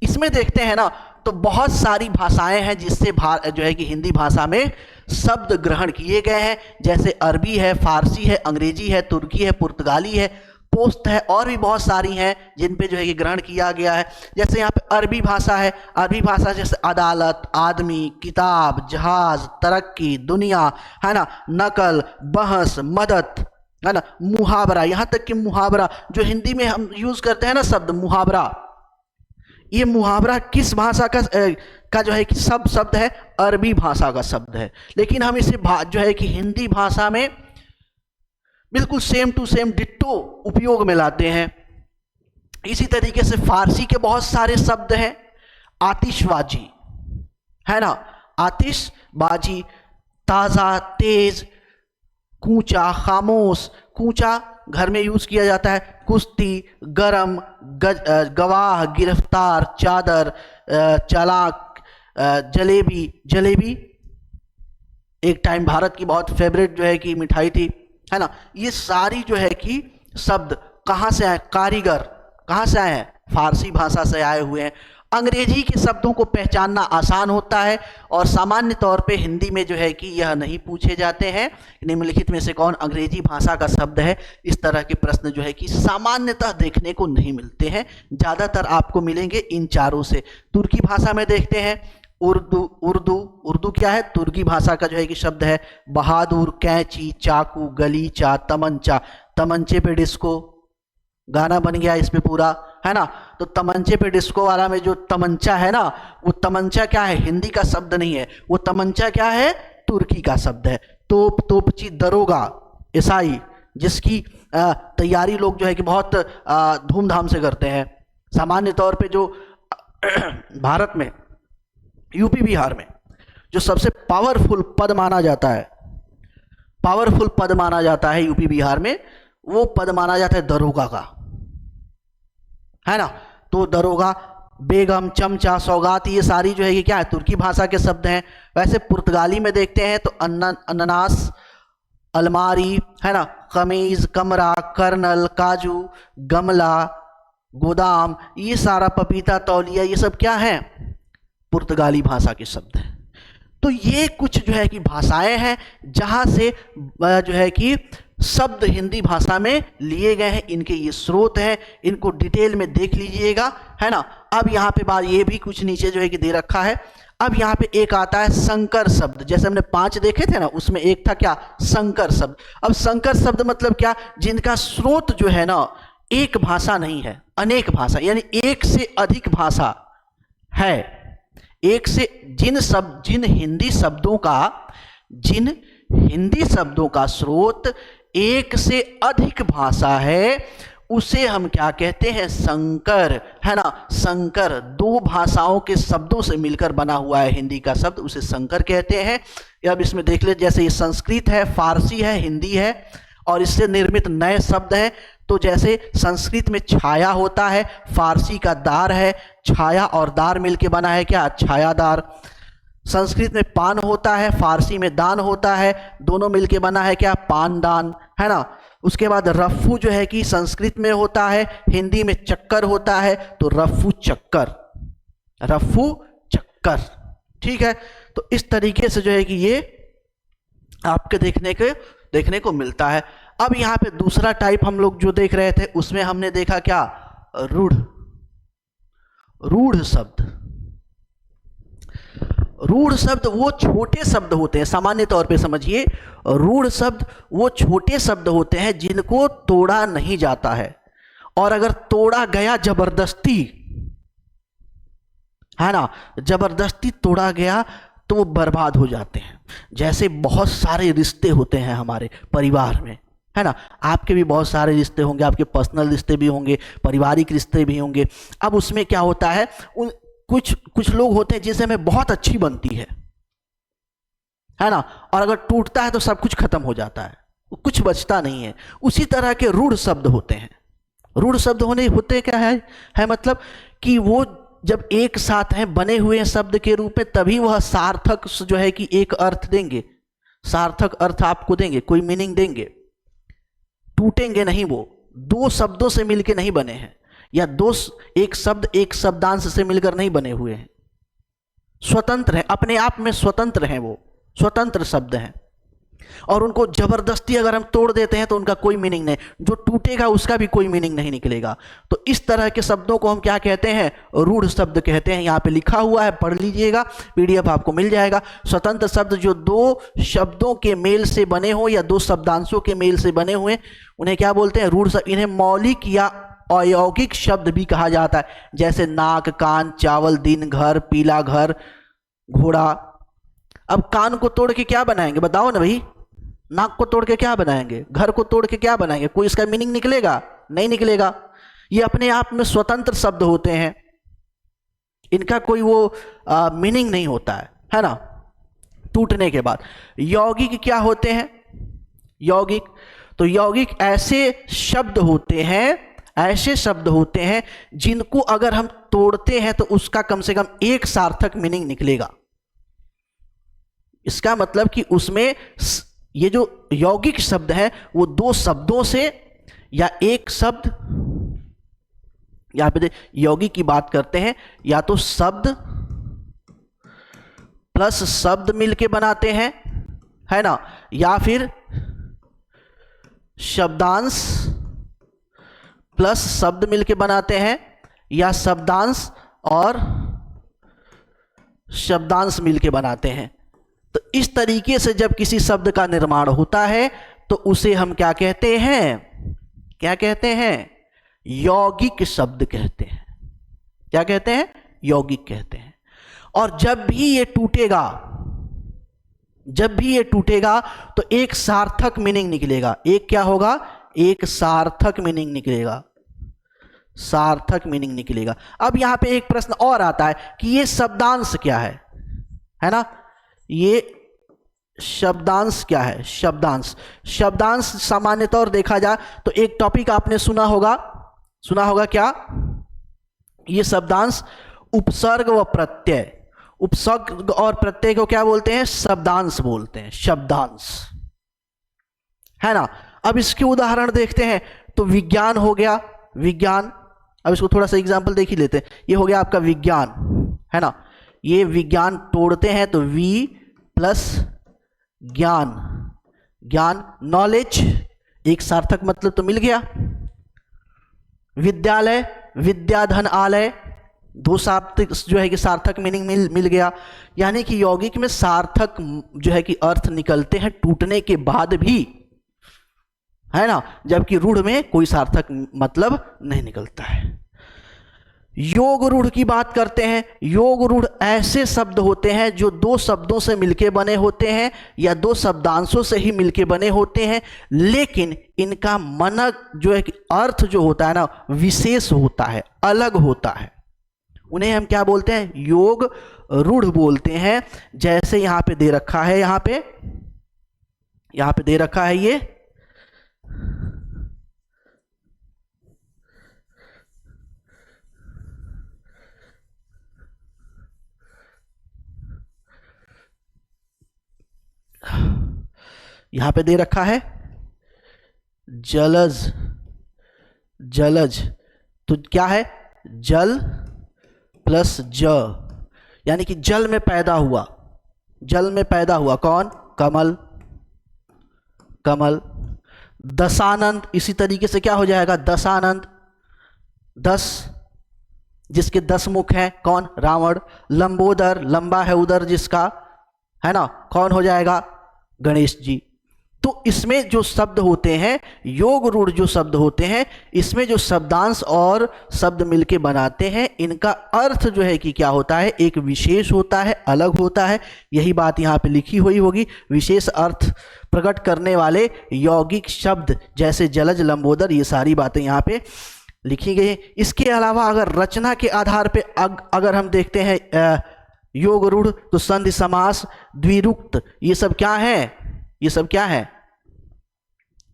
इसमें देखते हैं ना तो बहुत सारी भाषाएं हैं जिससे जो है कि हिंदी भाषा में शब्द ग्रहण किए गए हैं। जैसे अरबी है, फारसी है, अंग्रेजी है, तुर्की है, पुर्तगाली है, पोस्त है, और भी बहुत सारी हैं जिन पे जो है कि ग्रहण किया गया है। जैसे यहाँ पे अरबी भाषा है, अरबी भाषा जैसे अदालत, आदमी, किताब, जहाज, तरक्की, दुनिया, है ना, नकल, बहस, मदद, है ना, मुहावरा, यहाँ तक कि मुहावरा जो हिंदी में हम यूज करते हैं ना शब्द मुहावरा, ये मुहावरा किस भाषा का जो है कि शब्द है, अरबी भाषा का शब्द है, लेकिन हम इसे जो है कि हिंदी भाषा में बिल्कुल सेम टू सेम डिट्टो उपयोग में लाते हैं। इसी तरीके से फारसी के बहुत सारे शब्द हैं, आतिशबाजी, है ना, आतिशबाजी, ताज़ा, तेज, कूचा, खामोश, कूचा घर में यूज किया जाता है, कुश्ती, गरम, गवाह, गिरफ्तार, चादर, चालाक, जलेबी एक टाइम भारत की बहुत फेवरेट जो है कि मिठाई थी, है ना। ये सारी जो है कि शब्द कहाँ से आए, कारीगर कहाँ से आए हैं, फारसी भाषा से आए हुए हैं। अंग्रेजी के शब्दों को पहचानना आसान होता है और सामान्य तौर पे हिंदी में जो है कि यह नहीं पूछे जाते हैं, निम्नलिखित में से कौन अंग्रेजी भाषा का शब्द है। इस तरह के प्रश्न जो है कि सामान्यतः देखने को नहीं मिलते हैं, ज़्यादातर आपको मिलेंगे इन चारों से। तुर्की भाषा में देखते हैं उर्दू क्या है, तुर्की भाषा का जो है कि शब्द है बहादुर, कैंची, चाकू, गलीचा, तमंचा, तमंचे पे डिस्को, गाना बन गया इस पे पूरा, है ना। तो तमंचे पे डिस्को वाला में जो तमंचा है ना, वो तमंचा क्या है, हिंदी का शब्द नहीं है, वो तमंचा क्या है, तुर्की का शब्द है। तोप, तोपची, दरोगा, ईसाई, जिसकी तैयारी लोग जो है कि बहुत धूमधाम से करते हैं। सामान्य तौर पे जो भारत में यूपी बिहार में जो सबसे पावरफुल पद माना जाता है यूपी बिहार में, वो पद माना जाता है दरोगा का, है ना। तो दरोगा, बेगम, चमचा, सौगात, ये सारी जो है कि क्या है, तुर्की भाषा के शब्द हैं। वैसे पुर्तगाली में देखते हैं तो अनानास, अलमारी, है ना, कमीज, कमरा, कर्नल, काजू, गमला, गोदाम, ये सारा, पपीता, तौलिया, ये सब क्या है, पुर्तगाली भाषा के शब्द हैं। तो ये कुछ जो है कि भाषाएं हैं जहां से जो है कि शब्द हिंदी भाषा में लिए गए हैं, इनके ये स्रोत हैं, इनको डिटेल में देख लीजिएगा, है ना। अब यहाँ पे बात, ये भी कुछ नीचे जो है कि दे रखा है। अब यहाँ पे एक आता है संकर शब्द, जैसे हमने 5 देखे थे ना, उसमें एक था क्या, संकर शब्द। अब संकर शब्द मतलब क्या, जिनका स्रोत जो है ना एक भाषा नहीं है, अनेक भाषा, यानी एक से अधिक भाषा है। जिन हिंदी शब्दों का स्रोत एक से अधिक भाषा है, उसे हम क्या कहते हैं, संकर, है ना। संकर दो भाषाओं के शब्दों से मिलकर बना हुआ है हिंदी का शब्द, उसे संकर कहते हैं। अब इसमें देख ले, जैसे ये संस्कृत है, फारसी है, हिंदी है, और इससे निर्मित नए शब्द हैं। तो जैसे संस्कृत में छाया होता है, फारसी का दार है, छाया और दार मिलके बना है क्या, छायादार। संस्कृत में पान होता है, फारसी में दान होता है, दोनों मिलके बना है क्या, पानदान, है ना। उसके बाद रफ्फू जो है कि संस्कृत में होता है, हिंदी में चक्कर होता है, तो रफ्फू चक्कर, रफ्फू चक्कर, ठीक है। तो इस तरीके से जो है कि ये आपके देखने को मिलता है। अब यहाँ पे दूसरा टाइप हम लोग जो देख रहे थे, उसमें हमने देखा क्या, रूढ़, रूढ़ शब्द। रूढ़ शब्द वो छोटे शब्द होते हैं, सामान्य तौर पे समझिए, रूढ़ शब्द वो छोटे शब्द होते हैं जिनको तोड़ा नहीं जाता है, और अगर तोड़ा गया जबरदस्ती, है ना, जबरदस्ती तोड़ा गया तो वो बर्बाद हो जाते हैं। जैसे बहुत सारे रिश्ते होते हैं हमारे परिवार में, है ना, आपके भी बहुत सारे रिश्ते होंगे, आपके पर्सनल रिश्ते भी होंगे, पारिवारिक रिश्ते भी होंगे। अब उसमें क्या होता है, कुछ लोग होते हैं जिनसे हमें बहुत अच्छी बनती है ना, और अगर टूटता है तो सब कुछ खत्म हो जाता है, कुछ बचता नहीं है। उसी तरह के रूढ़ शब्द होते हैं। रूढ़ शब्द होते क्या है मतलब कि वो जब एक साथ हैं, बने हुए शब्द के रूप में, तभी वह सार्थक जो है कि एक अर्थ देंगे, सार्थक अर्थ आपको देंगे, कोई मीनिंग देंगे। टूटेंगे नहीं, वो दो शब्दों से मिलकर नहीं बने हैं, या एक शब्द एक शब्दांश से मिलकर नहीं बने हुए हैं, स्वतंत्र है, अपने आप में स्वतंत्र हैं, वो स्वतंत्र शब्द हैं, और उनको जबरदस्ती अगर हम तोड़ देते हैं तो उनका कोई मीनिंग नहीं, जो टूटेगा उसका भी कोई मीनिंग नहीं निकलेगा। तो इस तरह के शब्दों को हम क्या कहते हैं, रूढ़ शब्द कहते हैं। यहाँ पे लिखा हुआ है, पढ़ लीजिएगा, पीडीएफ आपको मिल जाएगा। स्वतंत्र शब्द जो दो शब्दों के मेल से बने हो या दो शब्दांशों के मेल से बने हुए, उन्हें क्या बोलते हैं, रूढ़ शब्द। इन्हें मौलिक या अयौगिक शब्द भी कहा जाता है, जैसे नाक, कान, चावल, दिन, घर, पीला घर, घोड़ा। अब कान को तोड़ के क्या बनाएंगे, बताओ ना भाई, नाक को तोड़ के क्या बनाएंगे, घर को तोड़ के क्या बनाएंगे, कोई इसका मीनिंग निकलेगा, नहीं निकलेगा। ये अपने आप में स्वतंत्र शब्द होते हैं, इनका कोई वो मीनिंग नहीं होता है ना, टूटने के बाद। यौगिक क्या होते हैं, यौगिक, तो यौगिक ऐसे शब्द होते हैं जिनको अगर हम तोड़ते हैं तो उसका कम से कम एक सार्थक मीनिंग निकलेगा। इसका मतलब कि उसमें ये जो यौगिक शब्द है वो दो शब्दों से या एक शब्द, यहां पे यौगिक की बात करते हैं, या तो शब्द प्लस शब्द मिलके बनाते हैं, है ना, या फिर शब्दांश प्लस शब्द मिलके बनाते हैं, या शब्दांश और शब्दांश मिलके बनाते हैं। तो इस तरीके से जब किसी शब्द का निर्माण होता है तो उसे हम क्या कहते हैं, यौगिक शब्द कहते हैं। क्या कहते हैं, यौगिक कहते हैं। और जब भी ये टूटेगा तो एक सार्थक मीनिंग निकलेगा। एक क्या होगा, एक सार्थक मीनिंग निकलेगा, सार्थक मीनिंग निकलेगा। अब यहां पे एक प्रश्न और आता है कि ये शब्दांश क्या है ना, ये शब्दांश क्या है। शब्दांश सामान्य तौर देखा जाए तो एक टॉपिक आपने सुना होगा क्या, ये शब्दांश उपसर्ग व प्रत्यय, उपसर्ग और प्रत्यय को क्या बोलते हैं, शब्दांश बोलते हैं, शब्दांश, है ना। अब इसके उदाहरण देखते हैं तो विज्ञान हो गया, विज्ञान। अब इसको थोड़ा सा एग्जांपल देख ही लेते हैं। ये हो गया आपका विज्ञान, है ना, ये विज्ञान तोड़ते हैं तो वी प्लस ज्ञान, नॉलेज, एक सार्थक मतलब तो मिल गया। विद्यालय, विद्याधन आलय, दो सार्थक जो है कि सार्थक मीनिंग मिल गया। यानी कि यौगिक में सार्थक जो है कि अर्थ निकलते हैं टूटने के बाद भी, है ना, जबकि रूढ़ में कोई सार्थक मतलब नहीं निकलता है। योग रूढ़ की बात करते हैं। योग रूढ़ ऐसे शब्द होते हैं जो दो शब्दों से मिलके बने होते हैं या दो शब्दांशों से ही मिलके बने होते हैं, लेकिन इनका मनक जो है कि अर्थ जो होता है ना, विशेष होता है, अलग होता है। उन्हें हम क्या बोलते हैं? योग रूढ़ बोलते हैं। जैसे यहां पे दे रखा है, यहां पे दे रखा है ये यहां पे दे रखा है जलज। जलज तो क्या है? जल प्लस ज, यानी कि जल में पैदा हुआ। जल में पैदा हुआ कौन? कमल। कमल। दशानंद, इसी तरीके से क्या हो जाएगा? दशानंद। 10, जिसके 10 मुख हैं, कौन? रावण। लंबोदर, लंबा है उदर जिसका, है ना, कौन हो जाएगा? गणेश जी। तो इसमें जो शब्द होते हैं, योग रूढ़ जो शब्द होते हैं, इसमें जो शब्दांश और शब्द मिलके बनाते हैं, इनका अर्थ जो है कि क्या होता है? एक विशेष होता है, अलग होता है। यही बात यहाँ पे लिखी हुई होगी। विशेष अर्थ प्रकट करने वाले यौगिक शब्द जैसे जलज, लंबोदर, ये सारी बातें यहाँ पे लिखी गई हैं। इसके अलावा अगर रचना के आधार पे अगर हम देखते हैं योग रूढ़, तो संधि समास, द्विरुक्त, ये सब क्या है? ये सब क्या है?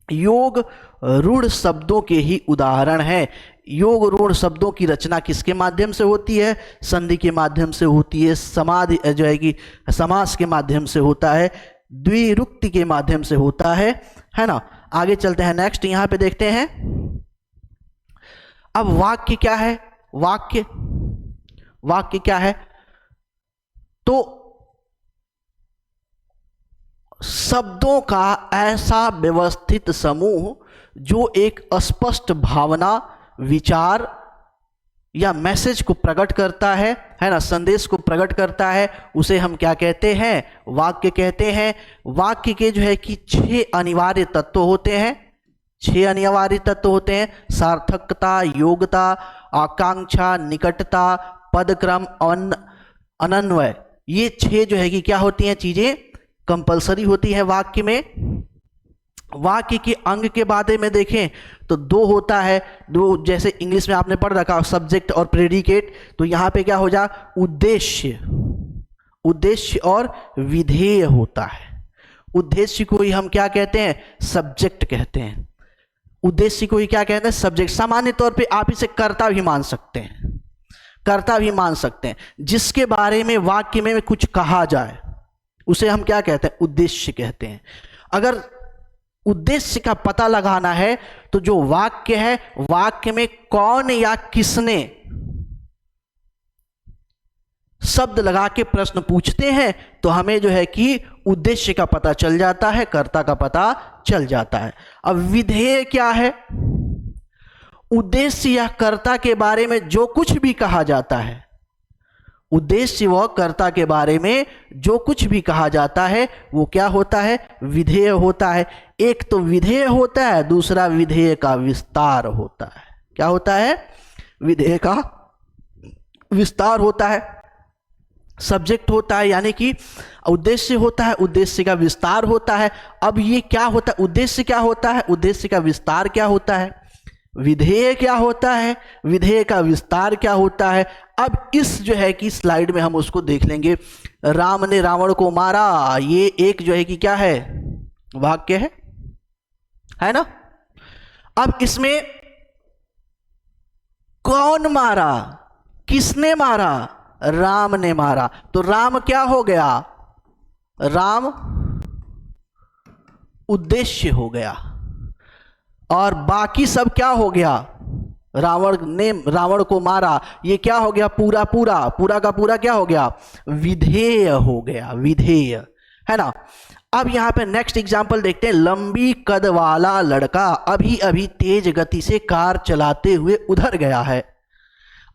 योग रूढ़ शब्दों के ही उदाहरण है। योग रूढ़ शब्दों की रचना किसके माध्यम से होती है? संधि के माध्यम से होती है, समाधि जो है कि समास के माध्यम से होता है, द्विरुक्ति के माध्यम से होता है ना। आगे चलते हैं, नेक्स्ट यहां पे देखते हैं। अब वाक्य क्या है? वाक्य क्या है? तो शब्दों का ऐसा व्यवस्थित समूह जो एक स्पष्ट भावना, विचार या मैसेज को प्रकट करता है ना, संदेश को प्रकट करता है, उसे हम क्या कहते हैं? वाक्य कहते हैं। वाक्य के जो है कि 6 अनिवार्य तत्व होते हैं। 6 अनिवार्य तत्व होते हैं: सार्थकता, योग्यता, आकांक्षा, निकटता, पदक्रम, अनन्वय। ये 6 जो है कि क्या होती हैं? चीजें कंपलसरी होती है वाक्य में। वाक्य के अंग के बारे में देखें तो 2 होता है। 2 जैसे इंग्लिश में आपने पढ़ रखा, सब्जेक्ट और प्रेडिकेट। तो यहां पे क्या हो जा? उद्देश्य और विधेय होता है। उद्देश्य को ही हम क्या कहते हैं? सब्जेक्ट कहते हैं। उद्देश्य को ही क्या कहते हैं? सब्जेक्ट। सामान्य तौर पे आप इसे कर्ता भी मान सकते हैं, कर्ता भी मान सकते हैं। जिसके बारे में वाक्य में कुछ कहा जाए उसे हम क्या कहते हैं? उद्देश्य कहते हैं। अगर उद्देश्य का पता लगाना है तो जो वाक्य है, वाक्य में कौन या किसने शब्द लगा के प्रश्न पूछते हैं तो हमें जो है कि उद्देश्य का पता चल जाता है, कर्ता का पता चल जाता है। अब विधेय क्या है? उद्देश्य या कर्ता के बारे में जो कुछ भी कहा जाता है, उद्देश्य व कर्ता के बारे में जो कुछ भी कहा जाता है वो क्या होता है? विधेय होता है। एक तो विधेय होता है, दूसरा विधेय का विस्तार होता है। क्या होता है? विधेय का विस्तार होता है। सब्जेक्ट होता है, यानी कि उद्देश्य होता है, उद्देश्य का विस्तार होता है। अब ये क्या होता है? उद्देश्य क्या होता है? उद्देश्य का विस्तार क्या होता है? विधेय क्या होता है? विधेय का विस्तार क्या होता है? अब इस जो है कि स्लाइड में हम उसको देख लेंगे। राम ने रावण को मारा, ये एक जो है कि क्या है? वाक्य है ना। अब इसमें कौन मारा, किसने मारा? राम ने मारा। तो राम क्या हो गया? राम उद्देश्य हो गया। और बाकी सब क्या हो गया? रावण ने रावण को मारा, ये क्या हो गया? पूरा का पूरा क्या हो गया? विधेय हो गया, विधेय, है ना। अब यहां पे नेक्स्ट एग्जांपल देखते हैं। लंबी कद वाला लड़का अभी अभी तेज गति से कार चलाते हुए उधर गया है।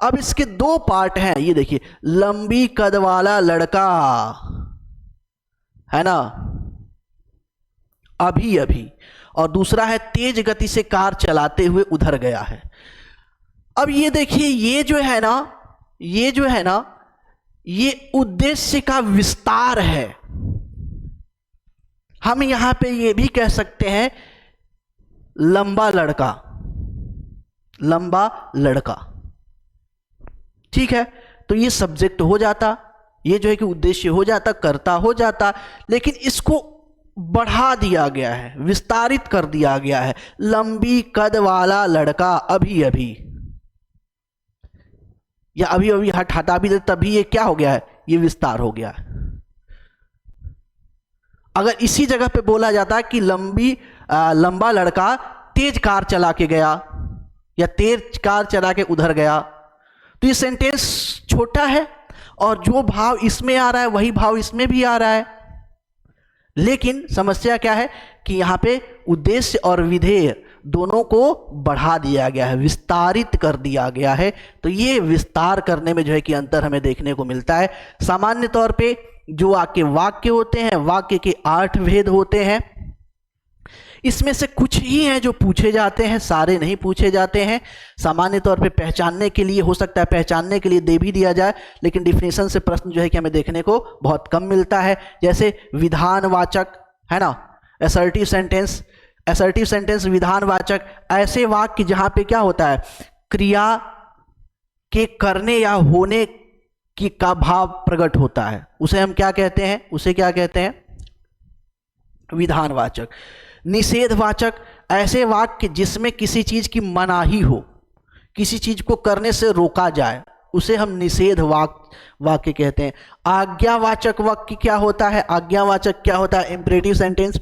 अब इसके 2 पार्ट हैं, ये देखिए, लंबी कद वाला लड़का, है ना, अभी अभी, और दूसरा है तेज गति से कार चलाते हुए उधर गया है। अब ये देखिए, ये जो है ना, ये उद्देश्य का विस्तार है। हम यहां पे ये भी कह सकते हैं लंबा लड़का, लंबा लड़का, ठीक है। तो ये सब्जेक्ट हो जाता, ये जो है कि उद्देश्य हो जाता, कर्ता हो जाता, लेकिन इसको बढ़ा दिया गया है, विस्तारित कर दिया गया है। लंबी कद वाला लड़का अभी अभी, या अभी अभी हटा भी दे तभी ये क्या हो गया है, ये विस्तार हो गया है। अगर इसी जगह पे बोला जाता कि लंबा लड़का तेज कार चला के गया, या तेज कार चला के उधर गया, तो ये सेंटेंस छोटा है और जो भाव इसमें आ रहा है वही भाव इसमें भी आ रहा है। लेकिन समस्या क्या है कि यहाँ पे उद्देश्य और विधेय दोनों को बढ़ा दिया गया है, विस्तारित कर दिया गया है। तो ये विस्तार करने में जो है कि अंतर हमें देखने को मिलता है। सामान्य तौर पे जो आपके वाक्य होते हैं, वाक्य के 8 भेद होते हैं। इसमें से कुछ ही हैं जो पूछे जाते हैं, सारे नहीं पूछे जाते हैं। सामान्य तौर पे पहचानने के लिए हो सकता है, पहचानने के लिए दे भी दिया जाए, लेकिन डिफिनेशन से प्रश्न जो है कि हमें देखने को बहुत कम मिलता है। जैसे विधानवाचक है ना, असर्टिव सेंटेंस, असर्टिव सेंटेंस विधानवाचक, ऐसे वाक्य जहां पे क्या होता है, क्रिया के करने या होने की का भाव प्रकट होता है, उसे हम क्या कहते हैं, उसे क्या कहते हैं, विधानवाचक। निषेधवाचक, ऐसे वाक्य जिसमें किसी चीज की मनाही हो, किसी चीज को करने से रोका जाए, उसे हम निषेध वाक्य कहते हैं। आज्ञावाचक वाक्य क्या होता है, आज्ञावाचक क्या होता है, इंपरेटिव सेंटेंस,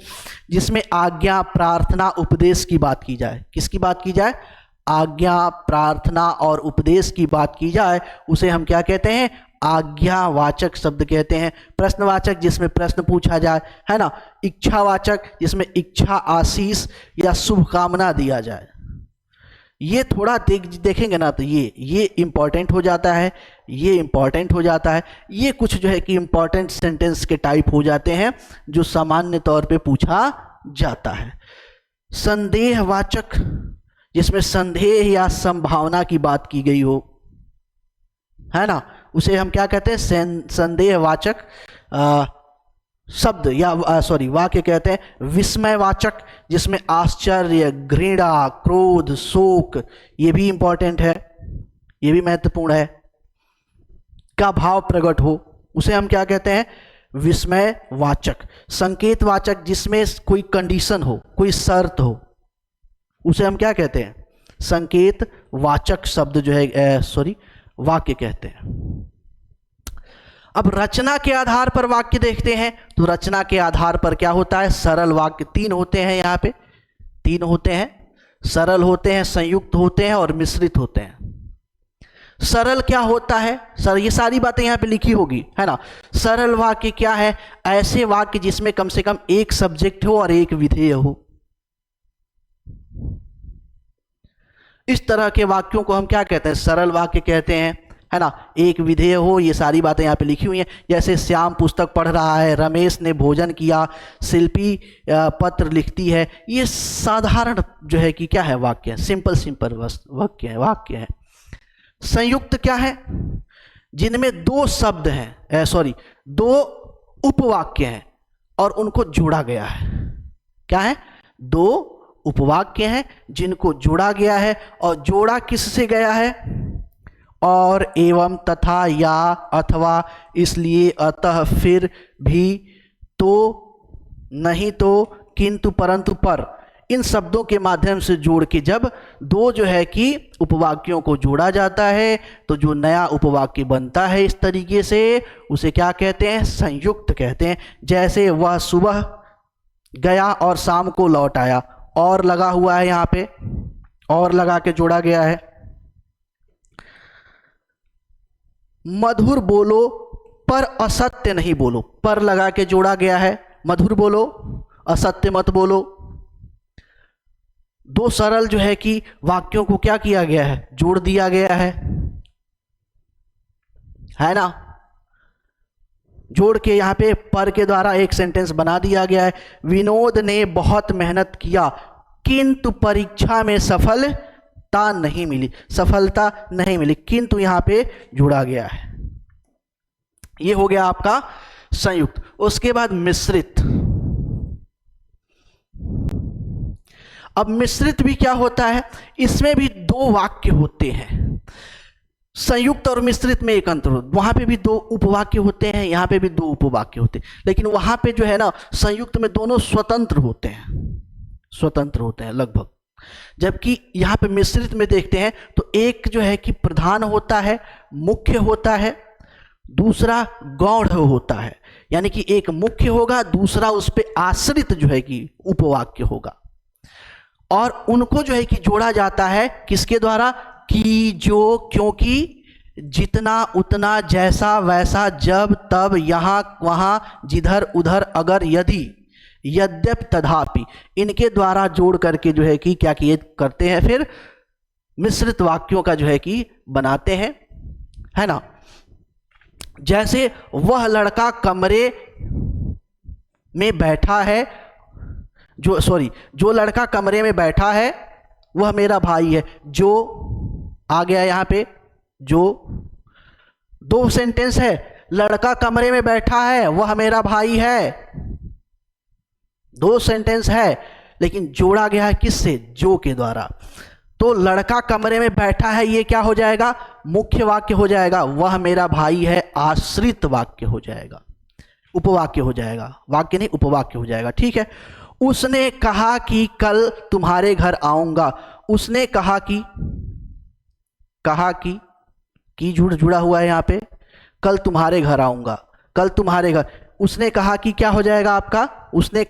जिसमें आज्ञा, प्रार्थना, उपदेश की बात की जाए। किसकी बात की जाए, आज्ञा, प्रार्थना और उपदेश की बात की जाए, उसे हम क्या कहते हैं, आज्ञावाचक शब्द कहते हैं। प्रश्नवाचक, जिसमें प्रश्न पूछा जाए, है ना। इच्छावाचक, जिसमें इच्छा, आशीष या शुभकामना दिया जाए। ये थोड़ा देखेंगे ना तो ये इंपॉर्टेंट हो जाता है, ये इंपॉर्टेंट हो जाता है। ये कुछ जो है कि इंपॉर्टेंट सेंटेंस के टाइप हो जाते हैं जो सामान्य तौर पे पूछा जाता है। संदेहवाचक, जिसमें संदेह या संभावना की बात की गई हो, है ना, उसे हम क्या कहते हैं, संदेहवाचक शब्द या वाक्य कहते हैं। विस्मयवाचक, जिसमें आश्चर्य, घृणा, क्रोध, शोक, ये भी इंपॉर्टेंट है, ये भी महत्वपूर्ण है, का भाव प्रकट हो, उसे हम क्या कहते हैं, विस्मयवाचक। संकेतवाचक, जिसमें कोई कंडीशन हो, कोई शर्त हो, उसे हम क्या कहते हैं, संकेतवाचक शब्द जो है वाक्य कहते हैं। अब रचना के आधार पर वाक्य देखते हैं, तो रचना के आधार पर क्या होता है, सरल वाक्य 3 होते हैं, यहाँ पे 3 होते हैं, सरल होते हैं, संयुक्त होते हैं और मिश्रित होते हैं। सरल क्या होता है, सर ये सारी बातें यहाँ पे लिखी होगी, है ना। सरल वाक्य क्या है, ऐसे वाक्य जिसमें कम से कम एक सब्जेक्ट हो और एक विधेय हो। इस तरह के वाक्यों को हम क्या कहते हैं, सरल वाक्य कहते हैं, है ना। एक विधेय हो, ये सारी बातें यहाँ पे लिखी हुई हैं। जैसे श्याम पुस्तक पढ़ रहा है, रमेश ने भोजन किया, शिल्पी पत्र लिखती है। ये साधारण जो है कि क्या है, वाक्य है, सिंपल वाक्य है। संयुक्त क्या है, जिनमें 2 शब्द हैं, 2 उपवाक्य हैं और उनको जोड़ा गया है। क्या है, 2 उपवाक्य हैं जिनको जोड़ा गया है, और जोड़ा किससे गया है, और, एवं, तथा, या, अथवा, इसलिए, अतः, फिर, भी, तो, नहीं तो, किंतु, परंतु, पर, इन शब्दों के माध्यम से जोड़ के जब 2 जो है कि उपवाक्यों को जोड़ा जाता है, तो जो नया उपवाक्य बनता है इस तरीके से, उसे क्या कहते हैं, संयुक्त कहते हैं। जैसे वह सुबह गया और शाम को लौट आया, और लगा हुआ है यहाँ पे, और लगा के जोड़ा गया है। मधुर बोलो पर असत्य नहीं बोलो, पर लगा के जोड़ा गया है। मधुर बोलो, असत्य मत बोलो। 2 सरल जो है कि वाक्यों को क्या किया गया है, जोड़ दिया गया है ना। जोड़ के यहाँ पे पर के द्वारा एक सेंटेंस बना दिया गया है। विनोद ने बहुत मेहनत किया किंतु परीक्षा में सफल सफलता नहीं मिली, सफलता नहीं मिली, किंतु यहां पे जुड़ा गया है। ये हो गया आपका संयुक्त। उसके बाद मिश्रित। अब मिश्रित भी क्या होता है, इसमें भी दो वाक्य होते हैं। संयुक्त और मिश्रित में एक अंतर होता है, वहां पे भी दो उपवाक्य होते हैं, यहां पे भी दो उपवाक्य होते हैं, लेकिन वहां पे जो है ना संयुक्त में दोनों स्वतंत्र होते हैं, स्वतंत्र होते हैं लगभग। जबकि यहाँ पे मिश्रित में देखते हैं तो एक जो है कि प्रधान होता है, मुख्य होता है, दूसरा गौड़ होता है, यानी कि एक मुख्य होगा, दूसरा उस पर आश्रित जो है कि उपवाक्य होगा, और उनको जो है कि जोड़ा जाता है किसके द्वारा, कि, जो, क्योंकि, जितना, उतना, जैसा, वैसा, जब, तब, यहाँ, वहां, जिधर, उधर, अगर, यदि, यद्यप, तथापि, इनके द्वारा जोड़ करके जो है कि क्या किए करते हैं, फिर मिश्रित वाक्यों का जो है कि बनाते हैं, है ना। जैसे वह लड़का कमरे में बैठा है, जो लड़का कमरे में बैठा है वह मेरा भाई है। जो आ गया यहाँ पे, जो दो सेंटेंस है, लड़का कमरे में बैठा है वह मेरा भाई है, दो सेंटेंस है, लेकिन जोड़ा गया है किससे, जो के द्वारा। तो लड़का कमरे में बैठा है, ये क्या हो जाएगा, मुख्य वाक्य हो जाएगा, वह मेरा भाई है आश्रित वाक्य हो जाएगा, उपवाक्य हो जाएगा, वाक्य नहीं उपवाक्य हो जाएगा, ठीक है। उसने कहा कि कल तुम्हारे घर आऊंगा, उसने कहा कि जुड़ा हुआ है यहाँ पे, कल तुम्हारे घर आऊंगा, कल तुम्हारे घर, उसने कहा कि क्या हो जाएगा आपका, उसने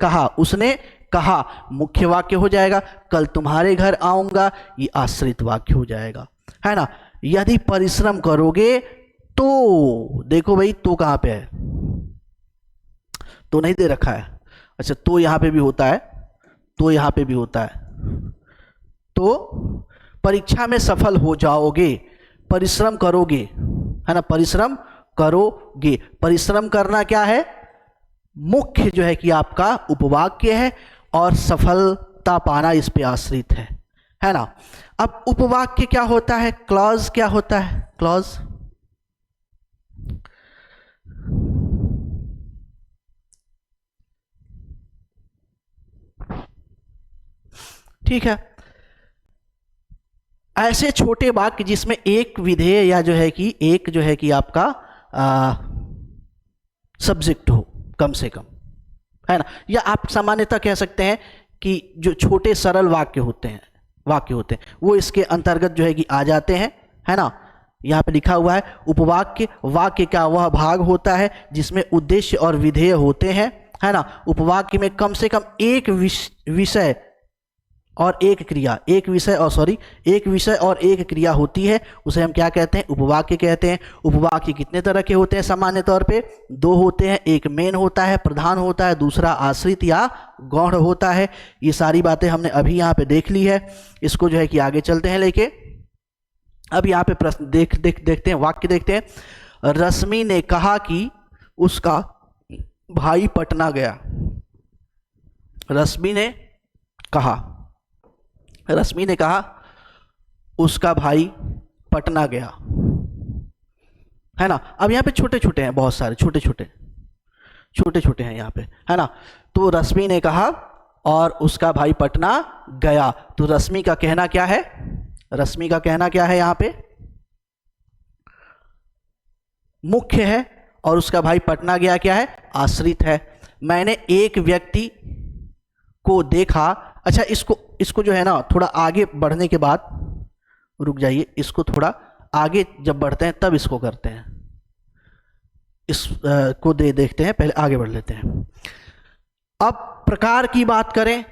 कहा मुख्य वाक्य हो जाएगा, कल तुम्हारे घर आऊंगा ये आश्रित वाक्य हो जाएगा, है ना। यदि परिश्रम करोगे तो, देखो भाई तो कहाँ पे है, तो नहीं दे रखा है, अच्छा तो यहाँ पे भी होता है, तो यहाँ पे भी होता है, तो परीक्षा में सफल हो जाओगे, परिश्रम करोगे, है ना, परिश्रम करोगे, परिश्रम करना क्या है, मुख्य जो है कि आपका उपवाक्य है, और सफलता पाना इस पे आश्रित है ना। अब उपवाक्य क्या होता है, क्लॉज क्या होता है, क्लॉज, ठीक है, ऐसे छोटे वाक्य जिसमें एक विधेय या जो है कि एक जो है कि आपका सब्जेक्ट हो कम से कम, है ना, या आप सामान्यतः कह सकते हैं कि जो छोटे सरल वाक्य होते हैं वो इसके अंतर्गत जो है कि आ जाते हैं, है ना। यहाँ पे लिखा हुआ है उपवाक्य, वाक्य का वह भाग होता है जिसमें उद्देश्य और विधेय होते हैं, है ना। उपवाक्य में कम से कम एक विषय और एक क्रिया, एक विषय और एक क्रिया होती है, उसे हम क्या कहते हैं, उपवाक्य कहते हैं। उपवाक्य कितने तरह के होते हैं, सामान्य तौर पे दो होते हैं, एक मेन होता है, प्रधान होता है, दूसरा आश्रित या गौण होता है। ये सारी बातें हमने अभी यहाँ पे देख ली है, इसको जो है कि आगे चलते हैं लेके। अब यहाँ पे प्रश्न देखते हैं, वाक्य देखते हैं। रश्मि ने कहा कि उसका भाई पटना गया। रश्मि ने कहा उसका भाई पटना गया, है ना। अब यहाँ पे छोटे छोटे हैं, बहुत सारे छोटे छोटे हैं यहाँ पे, है ना। तो रश्मि ने कहा और उसका भाई पटना गया, तो रश्मि का कहना क्या है, यहाँ पे मुख्य है, और उसका भाई पटना गया क्या है, आश्रित है। मैंने एक व्यक्ति को देखा, अच्छा इसको जो है ना थोड़ा आगे बढ़ने के बाद, रुक जाइए, इसको थोड़ा आगे जब बढ़ते हैं तब इसको करते हैं, इसको देखते हैं, पहले आगे बढ़ लेते हैं। अब प्रकार की बात करें